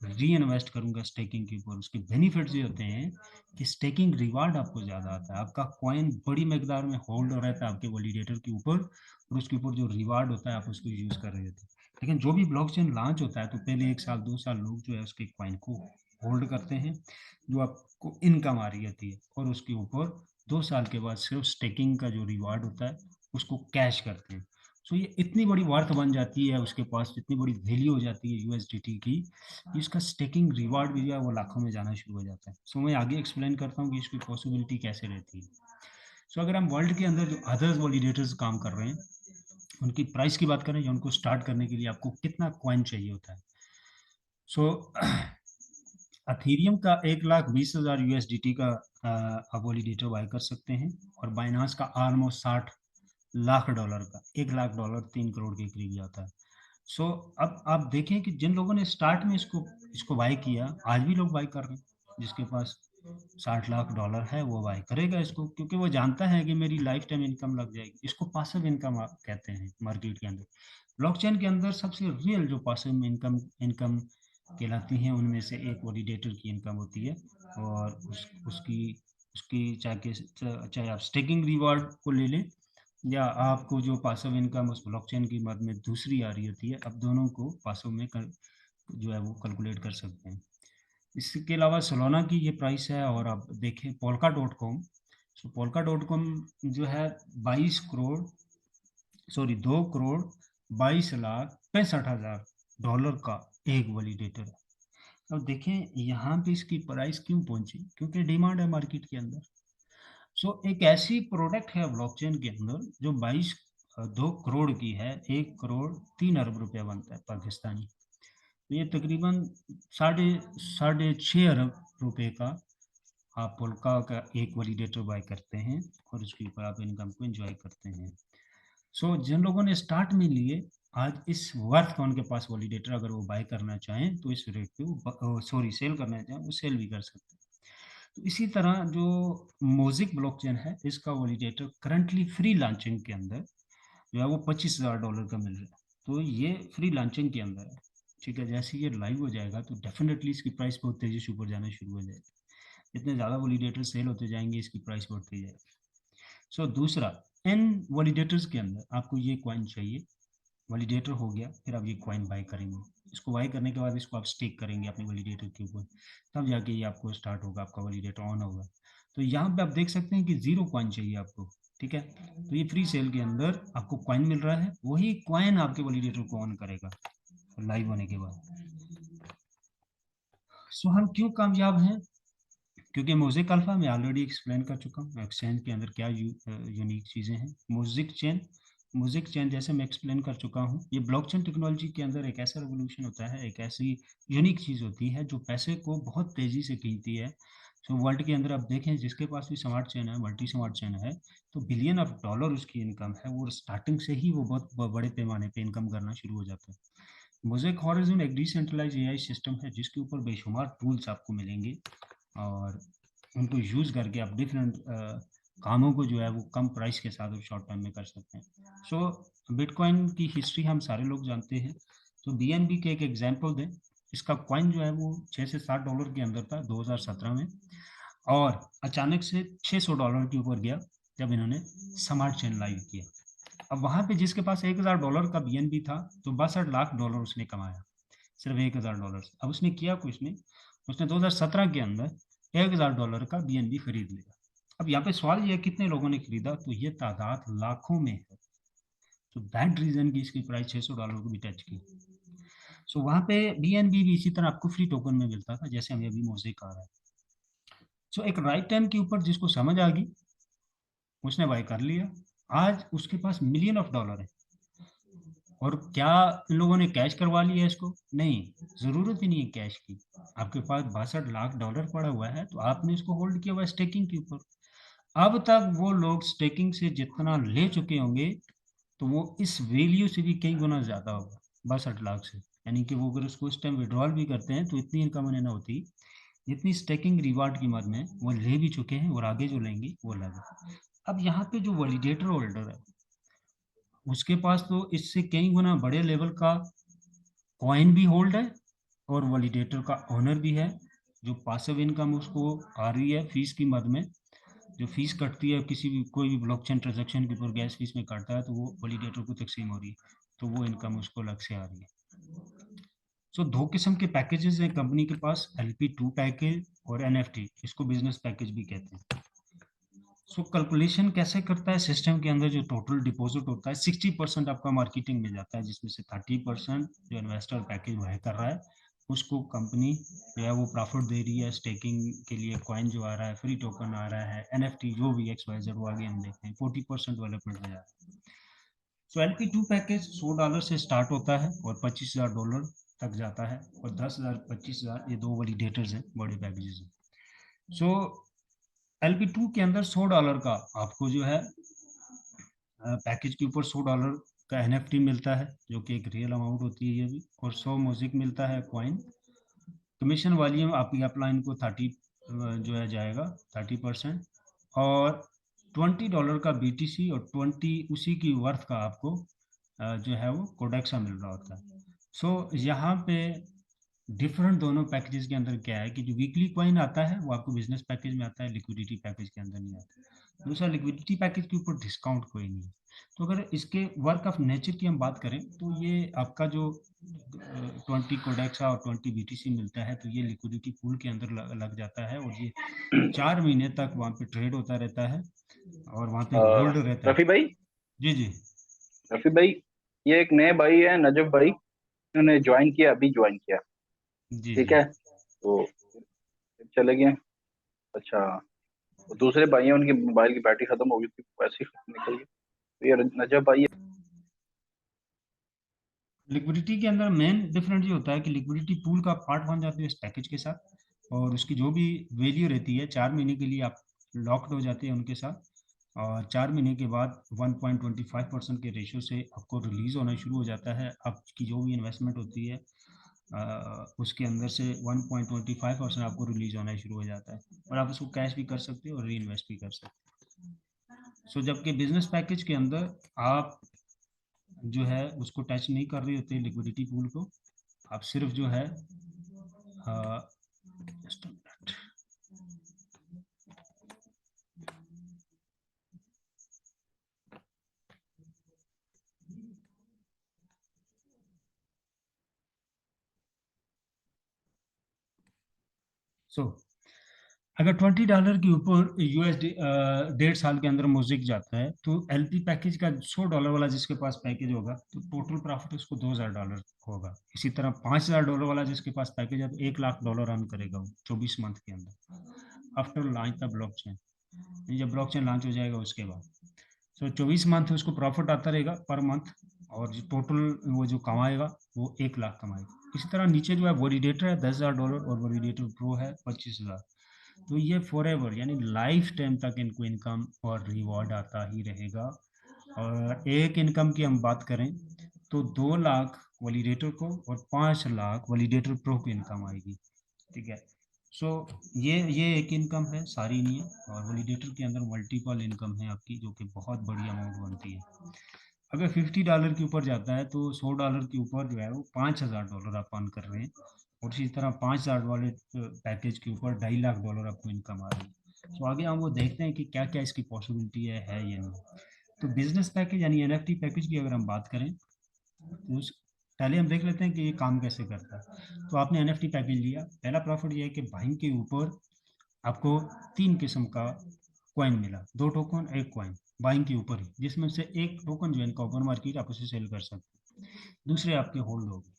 री इन्वेस्ट करूँगा स्टेकिंग के ऊपर। उसके बेनिफिट्स ये होते हैं कि स्टेकिंग रिवार्ड आपको ज़्यादा आता है, आपका कॉइन बड़ी मकदार में होल्ड हो रहता है आपके वैलिडेटर के ऊपर, और उसके ऊपर जो रिवार्ड होता है आप उसको यूज़ कर रहे होते हैं। लेकिन जो भी ब्लॉकचेन लॉन्च होता है तो पहले 1 साल 2 साल लोग जो है उसके कॉइन को होल्ड करते हैं, जो आपको इनकम आ रही होती है, और उसके ऊपर 2 साल के बाद सिर्फ स्टेकिंग का जो रिवार्ड होता है उसको कैश करते हैं। सो ये इतनी बड़ी वर्थ बन जाती है उसके पास, इतनी बड़ी वैल्यू हो जाती है यूएसडीटी की, कि इसका स्टेकिंग रिवार्ड भी जो है वो लाखों में जाना शुरू हो जाता है। सो मैं आगे एक्सप्लेन करता हूँ कि इसकी पॉसिबिलिटी कैसे रहती है। सो अगर हम वर्ल्ड के अंदर जो अदर्स वैलिडेटर्स काम कर रहे हैं उनकी प्राइस की बात करें या उनको स्टार्ट करने के लिए आपको कितना कॉइन चाहिए होता है। सो अथीरियम का 1,20,000 यूएसडीटी का आप वैलिडेटर बाय कर सकते हैं, और बाइनांस का ऑलमोस्ट $60 लाख का, $1 लाख 3 करोड़ के करीब जाता है। सो अब आप देखें कि जिन लोगों ने स्टार्ट में इसको इसको बाय किया, आज भी लोग बाय कर रहे हैं। जिसके पास $60 लाख है वो बाय करेगा इसको, क्योंकि वो जानता है कि मेरी लाइफ टाइम इनकम लग जाएगी। इसको पासिव इनकम आप कहते हैं मार्केट के अंदर। ब्लॉकचेन के अंदर सबसे रियल जो पासिव इनकम इनकम कहलाती हैं उनमें से एक वैलिडेटर की इनकम होती है, और उसकी उसकी चाहे आप स्टेकिंग रिवार्ड को ले लें या आपको जो पासिव इनकम उस ब्लॉकचेन की मद में दूसरी आ रही होती है, अब दोनों को पासिव में जो है वो कैलकुलेट कर सकते हैं। इसके अलावा सोलाना की ये प्राइस है, और आप देखें पोल्का डॉट कॉम। सो पोल्का डॉट कॉम जो है 2 करोड़ 22 लाख 65 हजार का एक वैलिडेटर है। अब देखें यहाँ पे इसकी प्राइस क्यों पहुंची, क्योंकि डिमांड है मार्केट के अंदर। सो एक ऐसी प्रोडक्ट है ब्लॉकचेन के अंदर जो 2 करोड़ की है, 1 करोड़ 3 अरब रुपया बनता है पाकिस्तानी। तो ये तकरीबन साढ़े साढ़े 6 अरब रुपए का आप पोल्का का एक वैलिडेटर बाय करते हैं, और उसके ऊपर आप इनकम को एंजॉय करते हैं। सो जिन लोगों ने स्टार्ट में लिए आज इस वर्थ का उनके पास वैलिडेटर अगर वो बाय करना चाहें तो इस रेट पे वो सॉरी सेल करना चाहें वो सेल भी कर सकते हैं। तो इसी तरह जो मोज़िक ब्लॉकचेन है, इसका वैलिडेटर करंटली फ्री लॉन्चिंग के अंदर जो है वो $25,000 का मिल रहा है। तो ये फ्री लॉन्चिंग के अंदर है, ठीक है? जैसे ये लाइव हो जाएगा तो डेफ़िनेटली इसकी प्राइस बहुत तेज़ी से ऊपर जाना शुरू हो जाएगी। जितने ज़्यादा वैलिडेटर सेल होते जाएँगे, इसकी प्राइस बढ़ती जाएगी। सो दूसरा, इन वैलिडेटर्स के अंदर आपको ये कॉइन चाहिए, वैलिडेटर हो गया, फिर आप ये कॉइन बाय करेंगे। इसको बाय करने के बाद इसको आप स्टेक करेंगे अपने वैलिडेटर के ऊपर, तब जाके ये आपको स्टार्ट होगा, आपका वैलिडेटर ऑन होगा। तो यहाँ पे आप देख सकते हैं कि 0 कॉइन चाहिए आपको, ठीक है? तो ये फ्री सेल के अंदर आपको कॉइन मिल रहा है, वही कॉइन आपके वैलिडेटर को ऑन करेगा लाइव होने के बाद। सो हम क्यों कामयाब हैं? क्योंकि मोज़ेक अल्फ़ा मैं ऑलरेडी एक्सप्लेन कर चुका हूँ, एक्सचेंज के अंदर क्या यूनिक चीज़ें हैं। मोज़ेक चेन जैसे मैं एक्सप्लेन कर चुका हूँ, ये ब्लॉकचेन टेक्नोलॉजी के अंदर एक ऐसा रिवॉल्यूशन होता है, एक ऐसी यूनिक चीज़ होती है जो पैसे को बहुत तेज़ी से खींचती है। सो वर्ल्ड के अंदर आप देखें जिसके पास भी स्मार्ट चेन है, मल्टी स्मार्ट चेन है, तो बिलियन ऑफ डॉलर उसकी इनकम है और स्टार्टिंग से ही वो बहुत बड़े पैमाने पे इनकम करना शुरू हो जाता है। मोज़ेक हॉरिज़न एक डिसेंट्रलाइज़्ड एआई सिस्टम है जिसके ऊपर बेशुमार टूल्स आपको मिलेंगे और उनको यूज़ करके आप डिफरेंट कामों को जो है वो कम प्राइस के साथ और शॉर्ट टर्म में कर सकते हैं। सो बिटकॉइन की हिस्ट्री हम सारे लोग जानते हैं। तो बीएनबी के एक एग्जांपल दें, इसका कॉइन जो है वो 6 से $7 के अंदर था 2017 में और अचानक से $600 के ऊपर गया जब इन्होंने स्मार्ट चेन लाइव किया। अब वहाँ पे जिसके पास $1,000 का बीएनबी था तो $62 लाख उसने कमाया, सिर्फ $1,000 से। अब उसने किया कुछ नहीं, उसने 2017 के अंदर $1,000 का बीएनबी खरीद लिया। अब यहाँ पे सवाल ये है कितने लोगों ने खरीदा, तो ये तादाद लाखों में है। तो दैट रीजन की इसकी प्राइस $600 को भी टच की। सो वहाँ पे बीएनबी भी इसी तरह आपको फ्री टोकन में मिलता था जैसे हमें अभी मोज़ेक आ रहा है। सो एक राइट टाइम के ऊपर जिसको समझ आ गई उसने बाय कर लिया, आज उसके पास मिलियन ऑफ डॉलर है। और क्या इन लोगों ने कैश करवा लिया इसको? नहीं, ज़रूरत ही नहीं है कैश की। आपके पास $62 लाख पड़ा हुआ है, तो आपने इसको होल्ड किया हुआ है स्टेकिंग के ऊपर। अब तक वो लोग स्टेकिंग से जितना ले चुके होंगे, तो वो इस वैल्यू से भी कई गुना ज़्यादा होगा, 62 लाख से। यानी कि वो अगर उसको इस टाइम विड्रॉल भी करते हैं, तो इतनी इनकम उन्हें ना होती, जितनी स्टेकिंग रिवार्ड की मद में वो ले भी चुके हैं और आगे जो लेंगे, वो अलग है। अब यहाँ पे जो वैलिडेटर होल्डर है, उसके पास तो इससे कई गुना बड़े लेवल का कॉइन भी होल्ड है और वैलिडेटर का ओनर भी है। जो पासिव इनकम उसको आ रही है फीस की मद में, जो फीस कटती है किसी भी कोई भी ब्लॉकचेन ट्रांजैक्शन के ऊपर गैस फीस में कटता है, तो वो वैलिडेटर को तकसीम हो रही है, तो वो इनकम उसको अलग से आ रही है। सो दो किस्म के पैकेजेस हैं कंपनी के पास, LP2 पैकेज और NFT, इसको बिजनेस पैकेज भी कहते हैं। सो कैलकुलेशन कैसे करता है सिस्टम के अंदर, जो टोटल डिपॉजिट होता है 60% आपका मार्केटिंग में जाता है, जिसमें से 30% जो इन्वेस्टर पैकेज वह कर रहा है, उसको कंपनी जो है वो प्रॉफिट दे रही है। स्टेकिंग के लिए कॉइन जो आ रहा है, फ्री टोकन आ रहा है, NFT जो भी XYZ वो आगे हम देखते हैं, 40% डेवलपमेंट में जा रहा है। सो LP2 पैकेज $100 से स्टार्ट होता है और $25,000 तक जाता है, और 10,000 25,000 ये दो वैलिडेटर्स हैं, बड़े पैकेजेस हैं। सो LP2 के अंदर $100 का आपको जो है पैकेज के ऊपर $100 का NFT मिलता है, जो कि एक रियल अमाउंट होती है ये भी, और 100 म्यूजिक मिलता है कॉइन। कमीशन वॉल्यूम आपकी अपलाइन को 30 जो है जाएगा 30%, और $20 का BTC और 20 उसी की वर्थ का आपको जो है वो कोडेक्सा मिल रहा होता है। सो यहाँ पे डिफरेंट दोनों पैकेजेस के अंदर क्या है कि जो वीकली कॉइन आता है वो आपको बिजनेस पैकेज में आता है, लिक्विडिटी पैकेज के अंदर नहीं आता। दूसरा, लिक्विडिटी पैकेज के ऊपर डिस्काउंट कोई नहीं है। तो अगर इसके वर्क ऑफ नेचर की हम बात करें, तो ये आपका जो 20 कोडेक्सा और 20 BTC मिलता है, तो ये लिक्विडिटी पूल के अंदर लग जाता है, और ये 4 महीने तक वहाँ पे ट्रेड होता रहता है और वहाँ पे होल्ड रहता है। रफी भाई, जी जी। रफी भाई, ये एक नए भाई है नजफ भाई, उन्होंने ज्वाइन किया, अभी ज्वाइन किया। जी ठीक जी। है, तो फिर चले गए। अच्छा, वो दूसरे भाई हैं, उनकी मोबाइल की बैटरी खत्म हो गई थी, वैसे ही निकल गई। तो ये नजफ भाई लिक्विडिटी के अंदर मेन डिफरेंस ये होता है कि लिक्विडिटी पूल का पार्ट बन जाते हैं इस पैकेज के साथ, और उसकी जो भी वैल्यू रहती है 4 महीने के लिए आप लॉक्ड हो जाते हैं उनके साथ। और 4 महीने के बाद 1.25% के रेशियो से आपको रिलीज होना शुरू हो जाता है। आपकी जो भी इन्वेस्टमेंट होती है उसके अंदर से 1.25% आपको रिलीज होना शुरू हो जाता है, और आप उसको कैश भी कर सकते हो और री इन्वेस्ट भी कर सकते हो। सो जबकि बिजनेस पैकेज के अंदर आप जो है उसको टच नहीं कर रहे होते लिक्विडिटी पूल को, आप सिर्फ जो है just a minute. सो अगर $20 के ऊपर यूएसडी 1.5 साल के अंदर म्यूजिक जाता है, तो एलपी पैकेज का $100 वाला जिसके पास पैकेज होगा तो टोटल प्रॉफिट उसको $2,000 होगा। इसी तरह $5,000 वाला जिसके पास पैकेज है तो $1,00,000 रन करेगा वो 24 मंथ के अंदर आफ्टर लॉन्च द ब्लॉकचेन। जब ब्लॉकचेन लॉन्च हो जाएगा उसके बाद सो 24 मंथ उसको प्रॉफिट आता रहेगा पर मंथ, और जो टोटल वो जो कमाएगा वो 1,00,000 कमाएगा। इसी तरह नीचे जो है वैलिडेटर है $10,000 और वैलिडेटर प्रो है 25,000। तो ये फॉर एवर यानी लाइफ टाइम तक इनको इनकम और रिवॉर्ड आता ही रहेगा। और एक इनकम की हम बात करें तो 2,00,000 वैलिडेटर को और 5,00,000 वैलिडेटर प्रो को इनकम आएगी। ठीक है। सो ये एक इनकम है, सारी नहीं है। और वैलिडेटर के अंदर मल्टीपल इनकम है आपकी, जो कि बहुत बड़ी अमाउंट बनती है। अगर $50 के ऊपर जाता है तो $100 के ऊपर जो है वो $5,000 आप अर्न कर रहे हैं, और इसी तरह 5,000 वाले पैकेज के ऊपर $2.5 लाख आपको इनकम आ रही है। तो आगे हम वो देखते हैं कि क्या क्या इसकी पॉसिबिलिटी है या नहीं। तो बिजनेस पैकेज यानी एनएफटी पैकेज की अगर हम बात करें तो पहले हम देख लेते हैं कि ये काम कैसे करता है। तो आपने एनएफटी पैकेज लिया, पहला प्रॉफिट ये है कि बाइंग के ऊपर आपको 3 किस्म का कॉइन मिला, 2 टोकन 1 कॉइन बाइंग के ऊपर ही, जिसमें से एक टोकन जो है इनका ओपन मार्केट आप उसे सेल कर सकते हैं, दूसरे आपके होल्ड हो गए।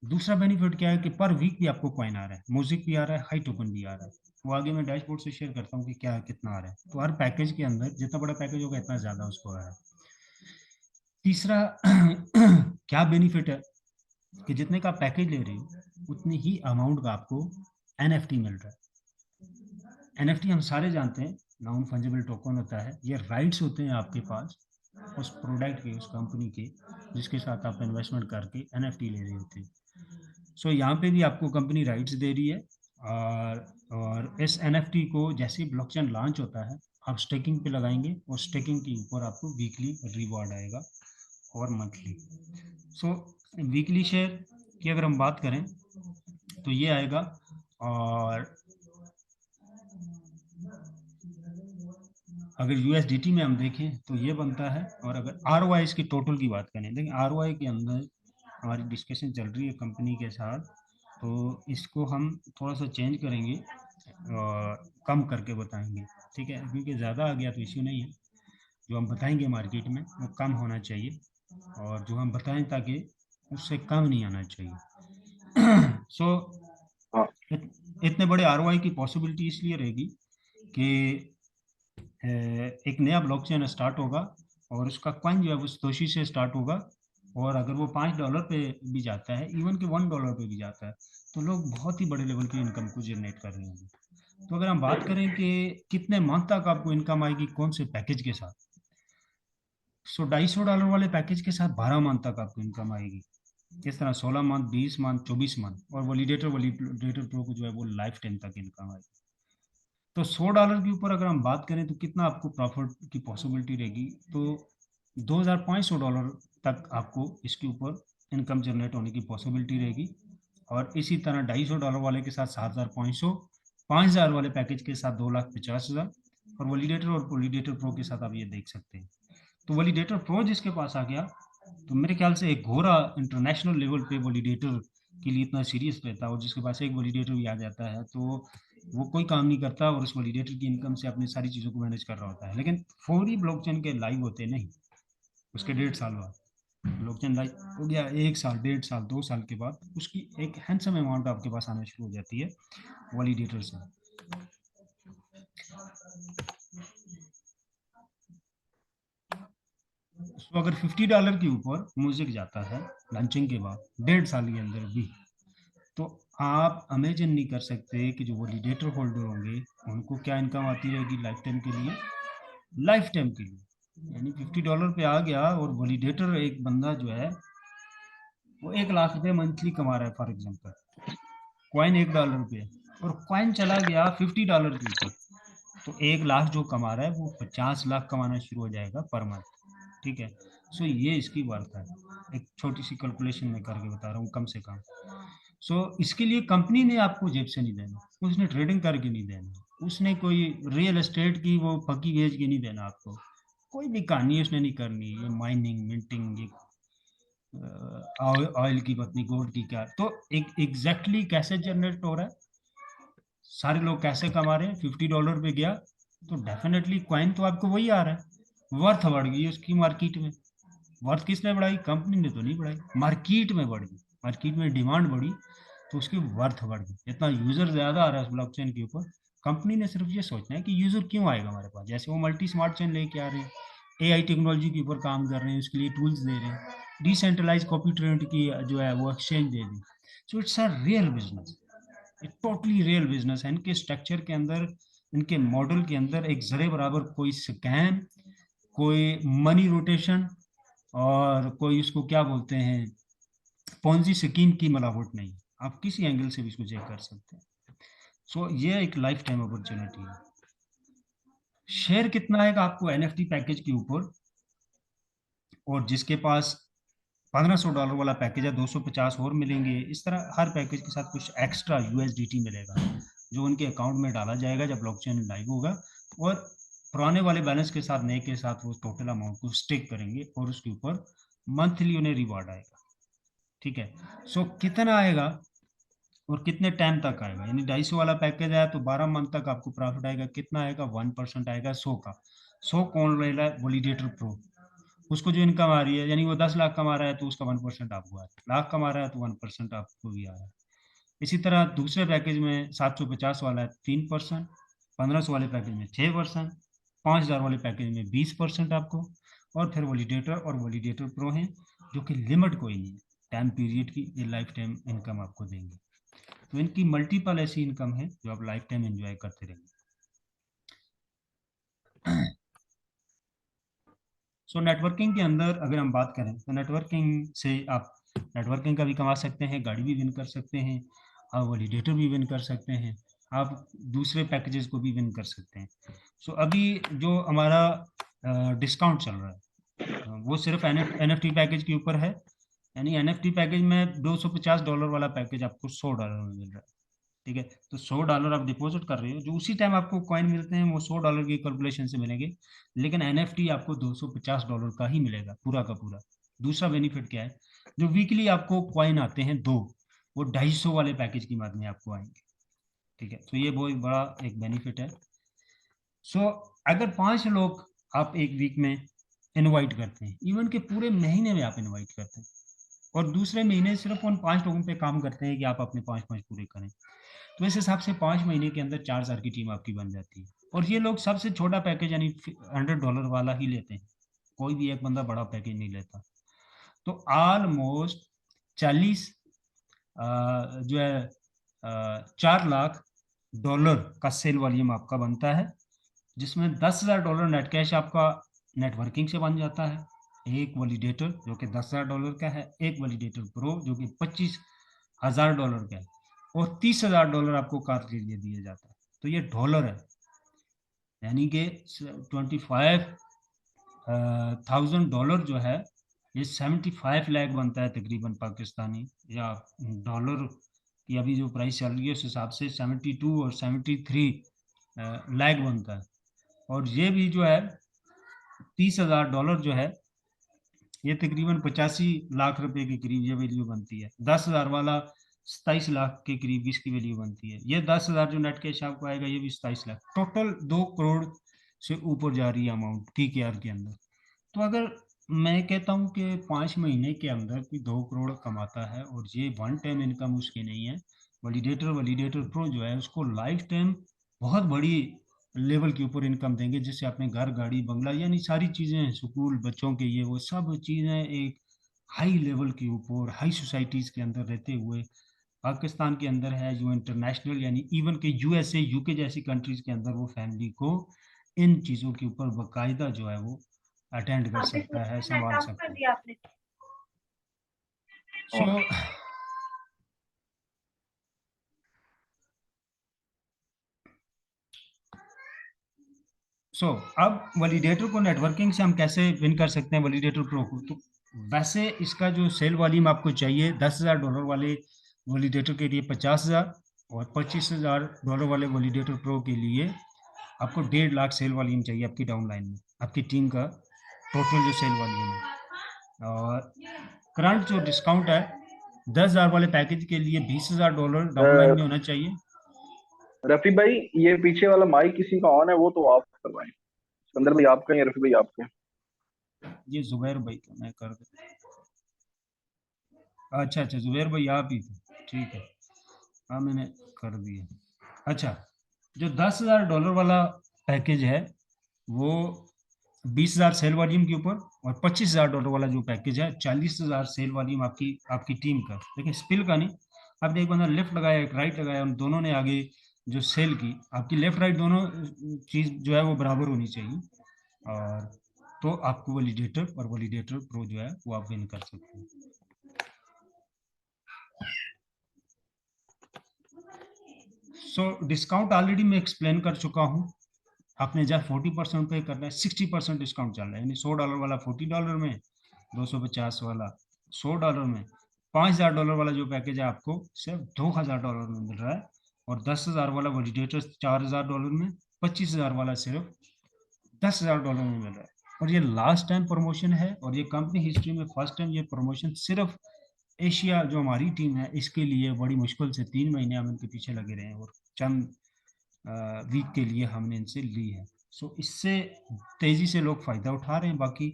दूसरा बेनिफिट क्या है कि पर वीक भी आपको कॉइन आ रहा है, म्यूजिक भी आ रहा है, हाई टोकन भी आ रहा है। वो आगे मैं डैशबोर्ड से शेयर करता हूँ कि क्या कितना आ रहा है। तो हर पैकेज के अंदर जितना बड़ा पैकेज होगा इतना ज्यादा उसको आ रहा है। तीसरा क्या बेनिफिट है कि जितने का पैकेज ले रहे हो उतनी ही अमाउंट का आपको एनएफटी मिल रहा है। एनएफटी हम सारे जानते हैं नॉन फंजिबल टोकन होता है, ये राइट्स होते हैं आपके पास उस प्रोडक्ट के, उस कंपनी के जिसके साथ आप इन्वेस्टमेंट करके एनएफटी ले रहे होते हैं। सो यहाँ पे भी आपको कंपनी राइट्स दे रही है। और इस एनएफटी को जैसे ही ब्लॉकचेन लॉन्च होता है आप स्टेकिंग पे लगाएंगे और स्टेकिंग के ऊपर आपको वीकली रिवॉर्ड आएगा और मंथली। सो वीकली शेयर की अगर हम बात करें तो ये आएगा, और अगर यूएसडीटी में हम देखें तो ये बनता है। और अगर आरओआई इसकी टोटल की बात करें, देखिए आरओआई के अंदर हमारी डिस्कशन चल रही है कंपनी के साथ, तो इसको हम थोड़ा सा चेंज करेंगे और कम करके बताएंगे। ठीक है, क्योंकि ज़्यादा आ गया तो इश्यू नहीं है, जो हम बताएंगे मार्केट में वो कम होना चाहिए, और जो हम बताएं ताकि उससे कम नहीं आना चाहिए। सो हाँ। इतने बड़े आरओआई की पॉसिबिलिटी इसलिए रहेगी कि एक नया ब्लॉकचेन स्टार्ट होगा और उसका कॉइन जो है वो तोशी से स्टार्ट होगा, और अगर वो $5 पे भी जाता है, इवन कि $1 पे भी जाता है, तो लोग बहुत ही बड़े लेवल की इनकम को जनरेट कर रहे होंगे। तो अगर हम बात करें कि कितने मंथ तक आपको इनकम आएगी कौन से पैकेज के साथ, सो $250 वाले पैकेज के साथ 12 मंथ तक आपको इनकम आएगी। इस तरह 16 मंथ, 20 मंथ, 24 मंथ, और वैलिडेटर प्रो को जो है वो लाइफ टाइम तक इनकम आएगी। तो $100 के ऊपर अगर हम बात करें तो कितना आपको प्रॉफिट की पॉसिबिलिटी रहेगी, तो $2,500 तक आपको इसके ऊपर इनकम जनरेट होने की पॉसिबिलिटी रहेगी। और इसी तरह $250 वाले के साथ 7,500, 5,000 वाले पैकेज के साथ 2,50,000, और वैलिडेटर और वैलिडेटर प्रो के साथ आप ये देख सकते हैं। तो वैलिडेटर प्रो जिसके पास आ गया तो मेरे ख्याल से एक घोड़ा इंटरनेशनल लेवल पे वैलिडेटर के लिए इतना सीरियस रहता है, और जिसके पास एक वैलिडेटर भी आ जाता है तो वो कोई काम नहीं करता और उस वैलिडेटर की इनकम से अपनी सारी चीज़ों को मैनेज कर रहा होता है। लेकिन फौरी ब्लॉकचेन के लाइव होते नहीं, उसके 1.5 साल बाद ब्लॉकचेन लाइव हो गया, 1 साल, 1.5 साल, 2 साल के बाद उसकी एक हैंडसम अमाउंट आपके पास आना शुरू हो जाती है वैलिडेटर से। तो अगर $50 के ऊपर म्यूजिक जाता है लॉन्चिंग के बाद 1.5 साल के अंदर भी, तो आप इमेजिन नहीं कर सकते कि जो वैलिडेटर होल्डर होंगे उनको क्या इनकम आती रहेगी लाइफ टाइम के लिए। लाइफ टाइम के लिए। यानी $50 पे आ गया, और वैलिडेटर एक बंदा जो है वो $1 लाख मंथली कमा रहा है फॉर एग्जाम्पल, कॉइन $1 पे, और कॉइन चला गया $50 के ऊपर, तो 1 लाख जो कमा रहा है वो 50 लाख कमाना शुरू हो जाएगा पर मंथ। ठीक है। सो ये इसकी वर्थ है। एक छोटी सी कैलकुलेशन में करके बता रहा हूँ, कम से कम। सो इसके लिए कंपनी ने आपको जेब से नहीं देना, उसने ट्रेडिंग करके नहीं देना, उसने कोई रियल एस्टेट की वो पक्की बेच के नहीं देना आपको, कोई भी कहानी उसने नहीं करनी, ये माइनिंग मिंटिंग, ये ऑयल की पत्नी गोल्ड की क्या, तो एक एग्जैक्टली कैसे जनरेट हो रहा है, सारे लोग कैसे कमा रहे हैं, $50 पे गया तो डेफिनेटली कॉइन तो आपको वही आ रहा है, वर्थ बढ़ गई उसकी मार्केट में। वर्थ किसने बढ़ाई, कंपनी ने तो नहीं बढ़ाई, मार्केट में बढ़ गई, मार्केट में डिमांड बढ़ी, तो उसकी वर्थ बढ़ गई, इतना यूजर ज्यादा आ रहा है उस ब्लॉकचेन के ऊपर। कंपनी ने सिर्फ ये सोचना है कि यूजर क्यों आएगा हमारे पास, जैसे वो मल्टी स्मार्ट चेन लेके आ रहे हैं, एआई टेक्नोलॉजी के ऊपर काम कर रहे हैं, उसके लिए टूल्स दे रहे हैं, डिसेंट्रलाइज कॉपी ट्रेड की जो है वो exchange they the. So it's a real business, एक टोटली रियल बिजनेस है। इनके स्ट्रक्चर के अंदर, इनके मॉडल के अंदर एक जरे बराबर कोई स्कैम, कोई मनी रोटेशन, और कोई इसको क्या बोलते हैं, पॉन्जी स्कीम की मिलावट नहीं। आप किसी एंगल से भी इसको चेक कर सकते हैं। सो ये एक लाइफ टाइम अपॉर्चुनिटी है। शेयर कितना है आपको एनएफटी पैकेज के ऊपर, और जिसके पास $1500 वाला पैकेज है, 250 और मिलेंगे, इस तरह हर पैकेज के साथ कुछ एक्स्ट्रा यूएसडीटी मिलेगा, जो उनके अकाउंट में डाला जाएगा जब ब्लॉकचेन लाइव होगा, और पुराने वाले बैलेंस के साथ नए के साथ वो टोटल अमाउंट को स्टेक करेंगे, और उसके ऊपर मंथली उन्हें रिवॉर्ड आएगा। ठीक है। सो कितना आएगा और कितने टाइम तक आएगा, यानी 250 वाला पैकेज है तो 12 मंथ तक आपको प्रॉफिट आएगा, कितना आएगा, 1% आएगा 100 का। 100 कौन ले रहा है, वॉलिडेटर प्रो, उसको जो इनकम आ रही है, यानी वो 10 लाख कमा रहा है तो उसका 1% आपको आ रहा है, लाख कमा रहा है तो 1% आपको भी आ रहा है। इसी तरह दूसरे पैकेज में 750 वाला है 3%, 1500 वाले पैकेज में 6%, 5000 वाले पैकेज में 20% आपको, और फिर वॉलिडेटर और वॉलिडेटर प्रो हैं, जो कि लिमिट कोई नहीं है टाइम पीरियड की, ये लाइफ टाइम इनकम आपको देंगे। तो इनकी मल्टीपल ऐसी इनकम है जो आप लाइफ टाइम एंजॉय करते रहेंगे। सो नेटवर्किंग के अंदर अगर हम बात करें तो नेटवर्किंग से आप नेटवर्किंग का भी कमा सकते हैं, गाड़ी भी विन कर सकते हैं, आप वैलिडेटर भी विन कर सकते हैं, आप दूसरे पैकेजेस को भी विन कर सकते हैं। सो अभी जो हमारा डिस्काउंट चल रहा है, वो सिर्फ एनएफटी पैकेज के ऊपर है। यानी एनएफटी पैकेज में $250 वाला पैकेज आपको $100 में मिल रहा है। ठीक है। तो $100 आप डिपॉजिट कर रहे हो, जो उसी टाइम आपको कॉइन मिलते हैं वो $100 की कैलकुलेशन से मिलेंगे, लेकिन एनएफटी आपको $250 का ही मिलेगा पूरा का पूरा। दूसरा बेनिफिट क्या है, जो वीकली आपको कॉइन आते हैं दो, वो 250 वाले पैकेज की मद में आपको आएंगे। ठीक है। तो ये बहुत बड़ा एक बेनिफिट है। सो अगर 5 लोग आप एक वीक में इनवाइट करते हैं, इवन के पूरे महीने में आप इनवाइट करते हैं, और दूसरे महीने सिर्फ उन 5 लोगों पे काम करते हैं कि आप अपने 5 5 पूरे करें, तो इस हिसाब से 5 महीने के अंदर 4 हजार की टीम आपकी बन जाती है। और ये लोग सबसे छोटा पैकेज यानी $100 वाला ही लेते हैं, कोई भी एक बंदा बड़ा पैकेज नहीं लेता। तो ऑलमोस्ट 40 जो है 4 लाख डॉलर का सेल वॉल्यूम आपका बनता है, जिसमें $10,000 नेट कैश आपका नेटवर्किंग से बन जाता है, एक वैलिडेटर जो कि $10,000 का है, एक वैलिडेटर प्रो जो कि $25,000 का है, और $30,000 आपको कार के लिए दिया जाता है। तो ये डॉलर है, यानी कि $25,000 जो है, ये 75 लाख बनता है तकरीबन पाकिस्तानी, या डॉलर की अभी जो प्राइस चल रही है उस हिसाब से 72 और 73 लाख बनता है। और ये भी जो है $30,000 जो है, ये तकरीबन 85 लाख रुपए के करीब ये वैल्यू बनती है। 10,000 वाला 27 लाख के करीब इसकी वैल्यू बनती है। ये 10,000 जो नेट कैश आपको आएगा, ये भी 27 लाख, टोटल 2 करोड़ से ऊपर जा रही है अमाउंट TKR के अंदर। तो अगर मैं कहता हूँ कि 5 महीने के अंदर कोई 2 करोड़ कमाता है, और ये वन टाइम इनकम उसकी नहीं है, वैलिडेटर वैलिडेटर प्रो जो है उसको लाइफ टाइम बहुत बड़ी लेवल के ऊपर इनकम देंगे, जिससे अपने घर गाड़ी बंगला यानी सारी चीज़ें, स्कूल बच्चों के, ये वो सब चीज़ें एक हाई लेवल के ऊपर हाई सोसाइटीज़ के अंदर रहते हुए पाकिस्तान के अंदर है, जो इंटरनेशनल यानी इवन के USA UK जैसी कंट्रीज के अंदर वो फैमिली को इन चीज़ों के ऊपर बाकायदा जो है वो अटेंड कर सकता है, संभाल सकता है। सो अब वैलिडेटर को नेटवर्किंग से हम कैसे विन कर सकते हैं वैलिडेटर प्रो को? तो वैसे इसका जो सेल वॉल्यूम आपको चाहिए $10,000 वाले वैलिडेटर के लिए 50,000 और $25,000 वाले वैलिडेटर प्रो के लिए आपको 1.5 लाख सेल वॉल्यूम चाहिए आपकी डाउनलाइन में, आपकी टीम का टोटल जो सेल वॉल्यूम है। और करंट जो डिस्काउंट है 10,000 वाले पैकेज के लिए $20,000 डाउनलाइन में होना चाहिए। रफी भाई, ये पीछे वाला माइक किसी का ऑन है, वो तो ऑफ करवाएं। सिकंदर भाई आपका या रफी भाई आपके? ये जुबैर भाई का, मैं कर देता। अच्छा अच्छा, जुबैर भाई आप ही थे, ठीक है। हाँ मैंने कर दिया। अच्छा, जो $10,000 वाला पैकेज है वो 20,000 सेल वॉल्यूम के ऊपर, और $25,000 वाला जो पैकेज है 40,000 सेल वॉल्यूम आपकी आपकी टीम का, लेकिन स्पिल का नहीं। आपने एक बंदा लेफ्ट लगाया, एक राइट लगाया, उन दोनों ने आगे जो सेल की, आपकी लेफ्ट राइट दोनों चीज जो है वो बराबर होनी चाहिए। और तो आपको वैलिडेटर और वैलिडेटर प्रो जो है वो आप विन कर सकते हैं। डिस्काउंट ऑलरेडी मैं एक्सप्लेन कर चुका हूँ। आपने जब 40% पे करना है, 60% डिस्काउंट चल रहा है, यानी $100 वाला $40 में, 250 वाला $100 में, $5,000 वाला जो पैकेज है आपको सिर्फ $2,000 में मिल रहा है। और 10,000 वाला वॉलिडेटर $4,000 में, 25,000 वाला सिर्फ $10,000 में मिल रहा है। और ये लास्ट टाइम प्रमोशन है, और ये कंपनी हिस्ट्री में फर्स्ट टाइम ये प्रमोशन सिर्फ एशिया जो हमारी टीम है इसके लिए बड़ी मुश्किल से 3 महीने हम इनके पीछे लगे रहे हैं, और चंद वीक के लिए हमने इनसे ली है। इससे तेज़ी से लोग फ़ायदा उठा रहे हैं बाकी।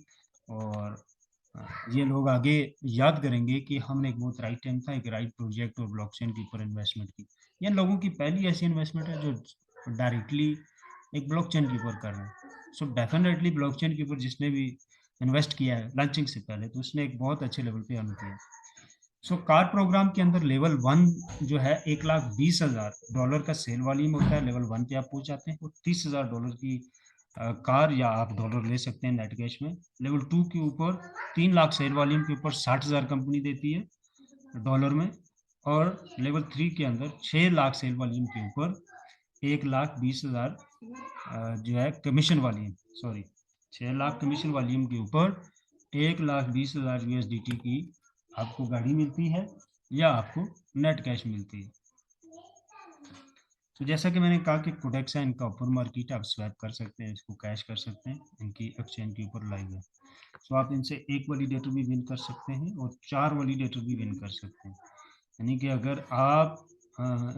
और ये लोग आगे याद करेंगे कि हमने एक बहुत राइट टाइम था, एक राइट प्रोजेक्ट और ब्लॉकचेन के ऊपर इन्वेस्टमेंट की। ये लोगों की पहली ऐसी इन्वेस्टमेंट है जो डायरेक्टली एक ब्लॉकचेन के ऊपर कर रहे हैं। डेफिनेटली ब्लॉकचेन के ऊपर जिसने भी इन्वेस्ट किया है लॉन्चिंग से पहले, तो उसने एक बहुत अच्छे लेवल पे अर्न किया। कार प्रोग्राम के अंदर लेवल 1 जो है $1,20,000 का सेल वॉल्यूम होता है। लेवल 1 पे आप पहुंच जाते हैं, और $30,000 की कार या आप डॉलर ले सकते हैं नेट कैश में। लेवल 2 के ऊपर 3 लाख सेल वॉल्यूम के ऊपर 60,000 कंपनी देती है डॉलर में। और लेवल 3 के अंदर 6 लाख सेल वॉल्यूम के ऊपर 1,20,000 जो है commission volume, sorry, 6 lakh commission volume के ऊपर 1,20,000 USDT की आपको गाड़ी मिलती है, या आपको नेट कैश मिलती है। तो जैसा कि मैंने कहा कि कोडेक्स है, इनका ओपन मार्केट, आप स्वैप कर सकते हैं, इसको कैश कर सकते हैं, इनकी एक्सचेंज के ऊपर लाइव है। आप इनसे एक वैलिडेटर भी विन कर सकते हैं और 4 वैलिडेटर भी विन कर सकते हैं। यानी कि अगर आप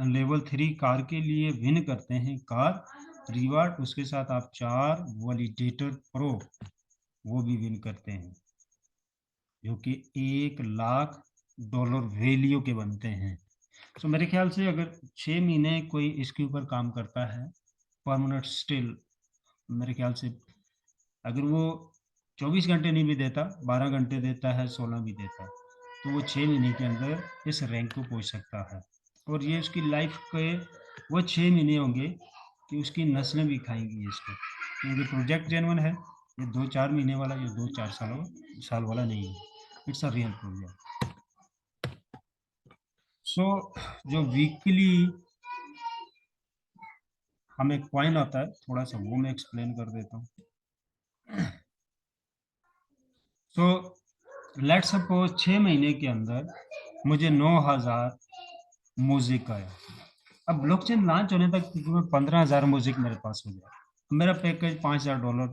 लेवल 3 कार के लिए विन करते हैं कार रिवार्ड, उसके साथ आप 4 वैलिडेटर प्रो वो भी विन करते हैं, जो कि $1,00,000 वैल्यू के बनते हैं। मेरे ख्याल से अगर 6 महीने कोई इसके ऊपर काम करता है परमानेंट स्टिल, मेरे ख्याल से अगर वो 24 घंटे नहीं भी देता, 12 घंटे देता है, 16 भी देता है, तो वो 6 महीने के अंदर इस रैंक को पहुंच सकता है। और ये उसकी लाइफ के वो 6 महीने होंगे कि उसकी नस्लें भी खाएंगी इसको, क्योंकि प्रोजेक्ट जेन्युइन है। ये 2-4 महीने वाला या 2-4 साल वाला नहीं है, इट्स अ रियल प्रोजेक्ट। जो वीकली हमें एक कॉइन आता है, थोड़ा सा वो मैं एक्सप्लेन कर देता हूँ। लेट सपोज 6 महीने के अंदर मुझे 9,000 म्यूजिक आया। अब ब्लॉकचेन लॉन्च होने तक में 15,000 म्यूजिक मेरे पास हो गया। मेरा पैकेज $5,000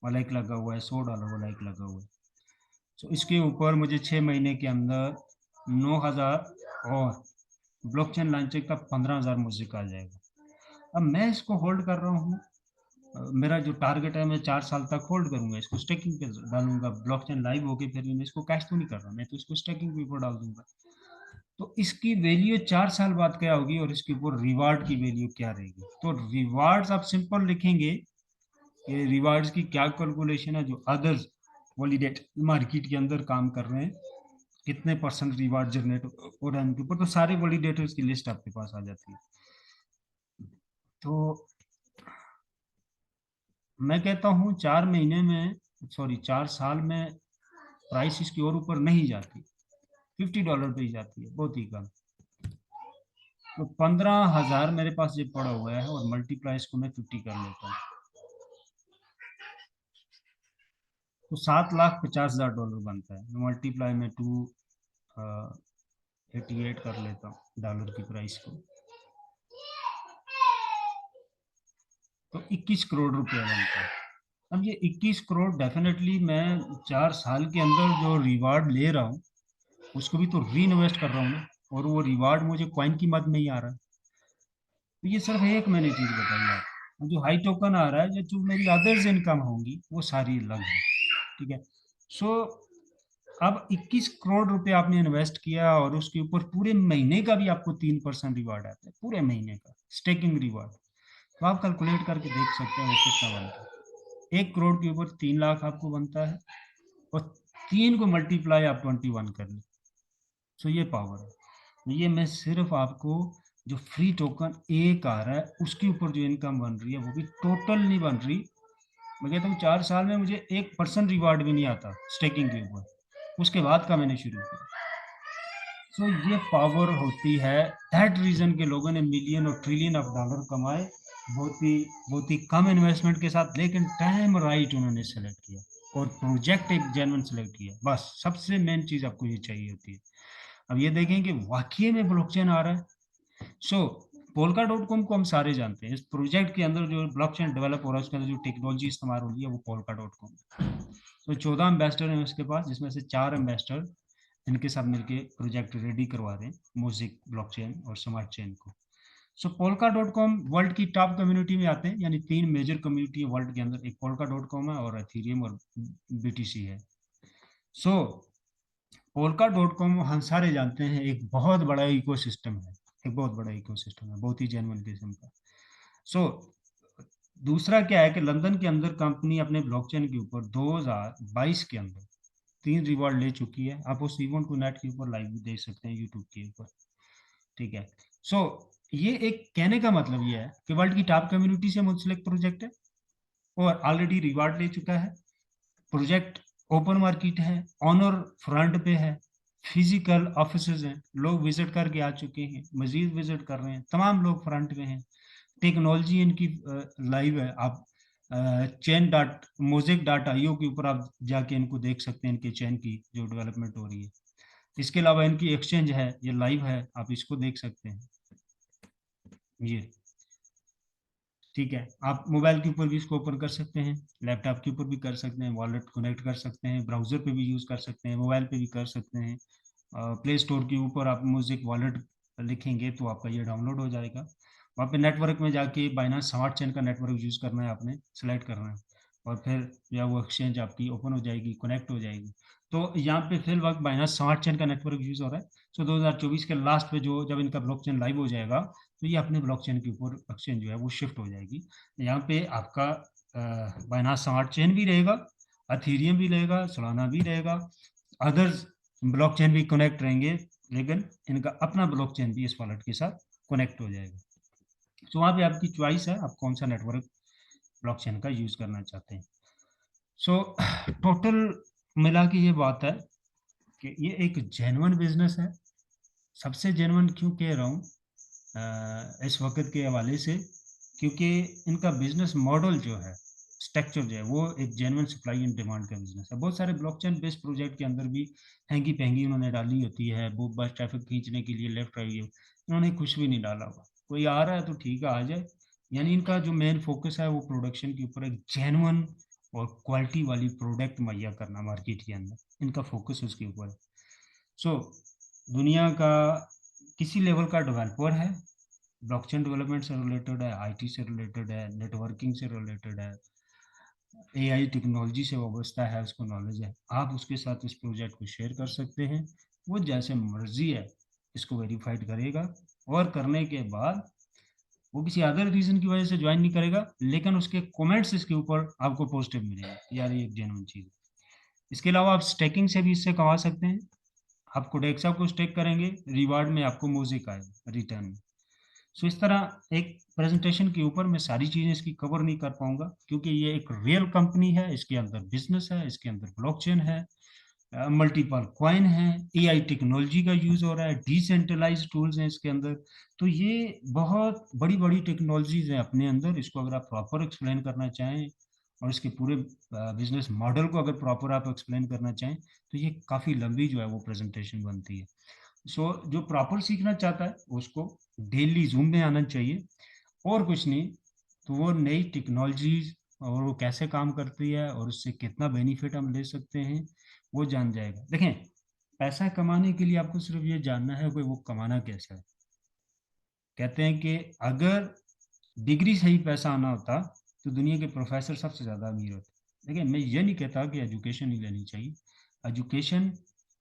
वाला एक लगा हुआ है, $100 वाला एक लगा हुआ है। इसके ऊपर मुझे 6 महीने के अंदर 9,000 और ब्लॉकचेन लॉन्चिंग का 15,000 म्यूजिक आ जाएगा। अब मैं इसको होल्ड कर रहा हूँ, मेरा जो टारगेट है मैं 4 साल तक होल्ड करूंगा, इसको स्टेकिंग पे डालूंगा। ब्लॉकचेन लाइव होके फिर मैं इसको कैश तो नहीं कर रहा, मैं तो इसको स्टेकिंग के ऊपर डाल दूंगा। तो इसकी वैल्यू 4 साल बाद क्या होगी, और इसके ऊपर रिवार्ड की वैल्यू क्या रहेगी? तो रिवार्ड्स आप सिंपल लिखेंगे कि रिवार्ड्स की क्या कैलकुलेशन है, जो अदर्स वॉलिडेट मार्केट के अंदर काम कर रहे हैं, कितने परसेंट रिवार्ड जनरेट हो रहा है उनके ऊपर, तो सारे वॉलिडेटर्स की लिस्ट आपके पास आ जाती है। तो मैं कहता हूँ 4 महीने में, सॉरी 4 साल में प्राइस इसकी और ऊपर नहीं जाती, $50 पे ही जाती है, बहुत ही कम। तो 15,000 मेरे पास ये पड़ा हुआ है, और मल्टीप्लाई इसको मैं 50 कर लेता हूँ, तो $7,50,000 बनता है। मल्टीप्लाई में 288 कर लेता हूँ डॉलर की प्राइस को, तो 21 करोड़ रुपया बनता है। अब ये 21 करोड़ डेफिनेटली मैं 4 साल के अंदर जो रिवार्ड ले रहा हूँ उसको भी तो री इन्वेस्ट कर रहा हूँ ना, और वो रिवार्ड मुझे कॉइन की मद में ही आ रहा है। तो ये सिर्फ एक मैंने चीज बताई आपको, जो हाई टोकन आ रहा है, जो जो मेरी अदर्स इनकम होंगी वो सारी अलग है। ठीक है। सो अब 21 करोड़ रुपए आपने इन्वेस्ट किया, और उसके ऊपर पूरे महीने का भी आपको 3% रिवार्ड आता है, पूरे महीने का स्टेकिंग रिवार्ड। तो आप कैलकुलेट करके देख सकते हैं वो कितना बनता है। 1 करोड़ के ऊपर 3 लाख आपको बनता है, और 3 को मल्टीप्लाई आप 21 कर लें। सो ये पावर है। ये मैं सिर्फ आपको जो फ्री टोकन एक आ रहा है उसके ऊपर जो इनकम बन रही है, वो भी टोटल नहीं बन रही। मैं कहता हूँ 4 साल में मुझे 1% रिवार्ड भी नहीं आता स्टेकिंग के ऊपर, उसके बाद का मैंने शुरू किया। सो ये पावर होती है। दैट रीजन के लोगों ने मिलियन और ट्रिलियन ऑफ डॉलर कमाए, बहुत ही कम इन्वेस्टमेंट के साथ, लेकिन टाइम राइट उन्होंने सेलेक्ट किया, और प्रोजेक्ट एक जेन्युइन सेलेक्ट किया। बस सबसे मेन चीज आपको ये चाहिए होती है। अब ये देखें कि वाकई में ब्लॉकचेन आ रहा है। सो पोलका डॉट कॉम को हम सारे जानते हैं, इस प्रोजेक्ट के अंदर जो ब्लॉकचेन डेवलप हो रहा है उसके अंदर जो टेक्नोलॉजी इस्तेमाल हो रही है वो पोलका डॉट कॉम। तो 14 एम्बेसडर हैं उसके पास, जिसमें से 4 एम्बेसडर इनके साथ मिलके प्रोजेक्ट रेडी करवा रहे हैं, म्यूजिक ब्लॉकचेन और स्मार्ट चेन को। सो पोलका डॉट कॉम वर्ल्ड की टॉप कम्युनिटी में आते हैं, यानी 3 मेजर कम्युनिटी है वर्ल्ड के अंदर, एक पोलका डॉट कॉम है, और एथीरियम और बीटीसी है। सो पोलका डॉट कॉम हम सारे जानते हैं एक बहुत बड़ा इकोसिस्टम है, एक बहुत बड़ा इकोसिस्टम है, बहुत ही जेन्युइन किस्म का। सो दूसरा क्या है कि लंदन के अंदर कंपनी अपने ब्लॉकचेन के ऊपर 2022 के अंदर 3 रिवॉर्ड ले चुकी है। आप उस इवेंट को नेट के ऊपर लाइव भी देख सकते हैं यूट्यूब के ऊपर। ठीक है। सो ये एक कहने का मतलब ये है कि वर्ल्ड की टॉप कम्युनिटी से मुंसलिक प्रोजेक्ट है, और ऑलरेडी रिवार्ड ले चुका है। प्रोजेक्ट ओपन मार्केट है, ऑनर फ्रंट पे है, फिजिकल ऑफिसेज हैं, लोग विजिट करके आ चुके हैं, मजीद विजिट कर रहे हैं, तमाम लोग फ्रंट पे हैं। टेक्नोलॉजी इनकी लाइव है। आप chain dot mosaic dot IO के ऊपर आप जाके इनको देख सकते हैं, इनके चेन की जो डेवलपमेंट हो रही है। इसके अलावा इनकी एक्सचेंज है, ये लाइव है, आप इसको देख सकते हैं ये। ठीक है। आप मोबाइल के ऊपर भी इसको ओपन कर सकते हैं, लैपटॉप के ऊपर भी कर सकते हैं, वॉलेट कनेक्ट कर सकते हैं, ब्राउजर पे भी यूज़ कर सकते हैं, मोबाइल पे भी कर सकते हैं। प्ले स्टोर के ऊपर आप म्यूजिक वॉलेट लिखेंगे तो आपका ये डाउनलोड हो जाएगा। वहाँ पे नेटवर्क में जाके बाइनांस स्मार्ट चेन का नेटवर्क यूज़ करना है, आपने सेलेक्ट करना है, और फिर या वो एक्सचेंज आपकी ओपन हो जाएगी, कनेक्ट हो जाएगी। तो यहाँ पे फिल वक्त बाइनांस स्मार्ट चेन का नेटवर्क यूज़ हो रहा है। सो 2024 के लास्ट पे जो जब इनका ब्लॉकचेन लाइव हो जाएगा, तो ये अपने ब्लॉकचेन के ऊपर एक्सचेंज जो है वो शिफ्ट हो जाएगी। यहाँ पे आपका बाइनांस स्मार्ट चेन भी रहेगा, अथीरियम भी रहेगा, सोलाना भी रहेगा, अदर्स ब्लॉकचेन भी कनेक्ट रहेंगे, लेकिन इनका अपना ब्लॉकचेन भी इस वॉलेट के साथ कनेक्ट हो जाएगा। तो वहाँ पे आपकी चॉइस है, आप कौन सा नेटवर्क ब्लॉकचेन का यूज करना चाहते हैं। सो टोटल मिला के ये बात है कि ये एक जेन्युइन बिजनेस है। सबसे जेन्युइन क्यों कह रहा हूँ इस वक्त के हवाले से, क्योंकि इनका बिजनेस मॉडल जो है, स्ट्रक्चर जो है, वो एक जेन्युइन सप्लाई एंड डिमांड का बिजनेस है। बहुत सारे ब्लॉकचेन बेस्ड प्रोजेक्ट के अंदर भी हैंगी पैंगी उन्होंने डाली होती है, वो बस ट्रैफिक खींचने के लिए लेफ्ट राइट, उन्होंने कुछ भी नहीं डाला हुआ। कोई आ रहा है तो ठीक है आ जाए, यानी इनका जो मेन फोकस है वो प्रोडक्शन के ऊपर, एक जेन्युइन और क्वालिटी वाली प्रोडक्ट मुहैया करना मार्केट के अंदर, इनका फोकस उसके ऊपर है। सो दुनिया का किसी लेवल का डेवलपर है, ब्लॉकचेन डेवलपमेंट से रिलेटेड है, आईटी से रिलेटेड है, नेटवर्किंग से रिलेटेड है, एआई टेक्नोलॉजी से वाबस्ता है, उसको नॉलेज है, आप उसके साथ इस प्रोजेक्ट को शेयर कर सकते हैं। वो जैसे मर्जी है इसको वेरीफाइड करेगा, और करने के बाद वो किसी अदर रीजन की वजह से ज्वाइन नहीं करेगा, लेकिन उसके कमेंट्स इसके ऊपर आपको पॉजिटिव मिलेंगे, यार ये एक जेन्युइन चीज़ है। इसके अलावा आप स्टेकिंग से भी इससे कमा सकते हैं। आप कोडेक्सा को स्टेक करेंगे, रिवार्ड में आपको म्यूजिक आएगा रिटर्न में। सो इस तरह एक प्रेजेंटेशन के ऊपर मैं सारी चीजें इसकी कवर नहीं कर पाऊंगा, क्योंकि ये एक रियल कंपनी है, इसके अंदर बिजनेस है, इसके अंदर ब्लॉकचेन है, मल्टीपल क्वाइन है, एआई टेक्नोलॉजी का यूज हो रहा है, डिसेंट्रलाइज टूल्स हैं इसके अंदर। तो ये बहुत बड़ी बड़ी टेक्नोलॉजीज हैं अपने अंदर। इसको अगर आप प्रॉपर एक्सप्लेन करना चाहें और इसके पूरे बिजनेस मॉडल को अगर प्रॉपर आप एक्सप्लेन करना चाहें, तो ये काफ़ी लंबी जो है वो प्रेजेंटेशन बनती है। सो जो प्रॉपर सीखना चाहता है उसको डेली जूम में आना चाहिए, और कुछ नहीं। तो वो नई टेक्नोलॉजीज और वो कैसे काम करती है और उससे कितना बेनिफिट हम ले सकते हैं वो जान जाएगा। देखें, पैसा कमाने के लिए आपको सिर्फ ये जानना है कि वो कमाना कैसा है। कहते हैं कि अगर डिग्री से ही पैसा आना होता तो दुनिया के प्रोफेसर सबसे ज़्यादा अमीर होते। देखिए, मैं ये नहीं कहता कि एजुकेशन नहीं लेनी चाहिए। एजुकेशन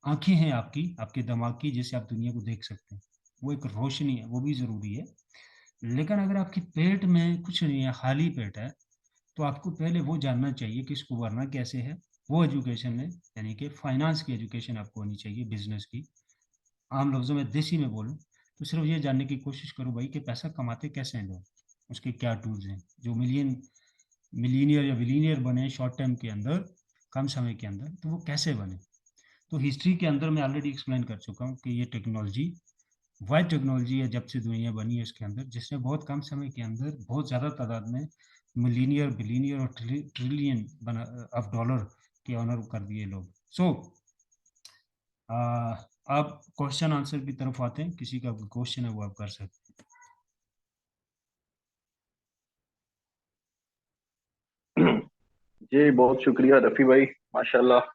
आंखें हैं आपकी, आपके दिमाग की, जिससे आप दुनिया को देख सकते हैं, वो एक रोशनी है, वो भी ज़रूरी है। लेकिन अगर आपके पेट में कुछ नहीं है, खाली पेट है, तो आपको पहले वो जानना चाहिए कि इसको भरना कैसे है। वो एजुकेशन है, यानी कि फाइनेंस की एजुकेशन आपको होनी चाहिए, बिजनेस की। आम लफ्ज़ों में देसी में बोलूँ तो सिर्फ ये जानने की कोशिश करो भाई कि पैसा कमाते कैसे हैं लोग, उसके क्या टूल्स हैं जो मिलीनियर या बिलीनियर बने शॉर्ट टाइम के अंदर, कम समय के अंदर, तो वो कैसे बने। तो हिस्ट्री के अंदर मैं ऑलरेडी एक्सप्लेन कर चुका हूँ कि ये टेक्नोलॉजी वाइड टेक्नोलॉजी है जब से दुनिया बनी है इसके अंदर, जिसने बहुत कम समय के अंदर बहुत ज़्यादा तादाद में मिलीनियर बिलीनियर और ट्रिलियन बना ऑफ डॉलर के ऑनर कर दिए लोग। सो आप क्वेश्चन आंसर की तरफ आते हैं, किसी का क्वेश्चन है वो आप कर सकते जी बहुत शुक्रिया रफ़ी भाई, माशाल्लाह।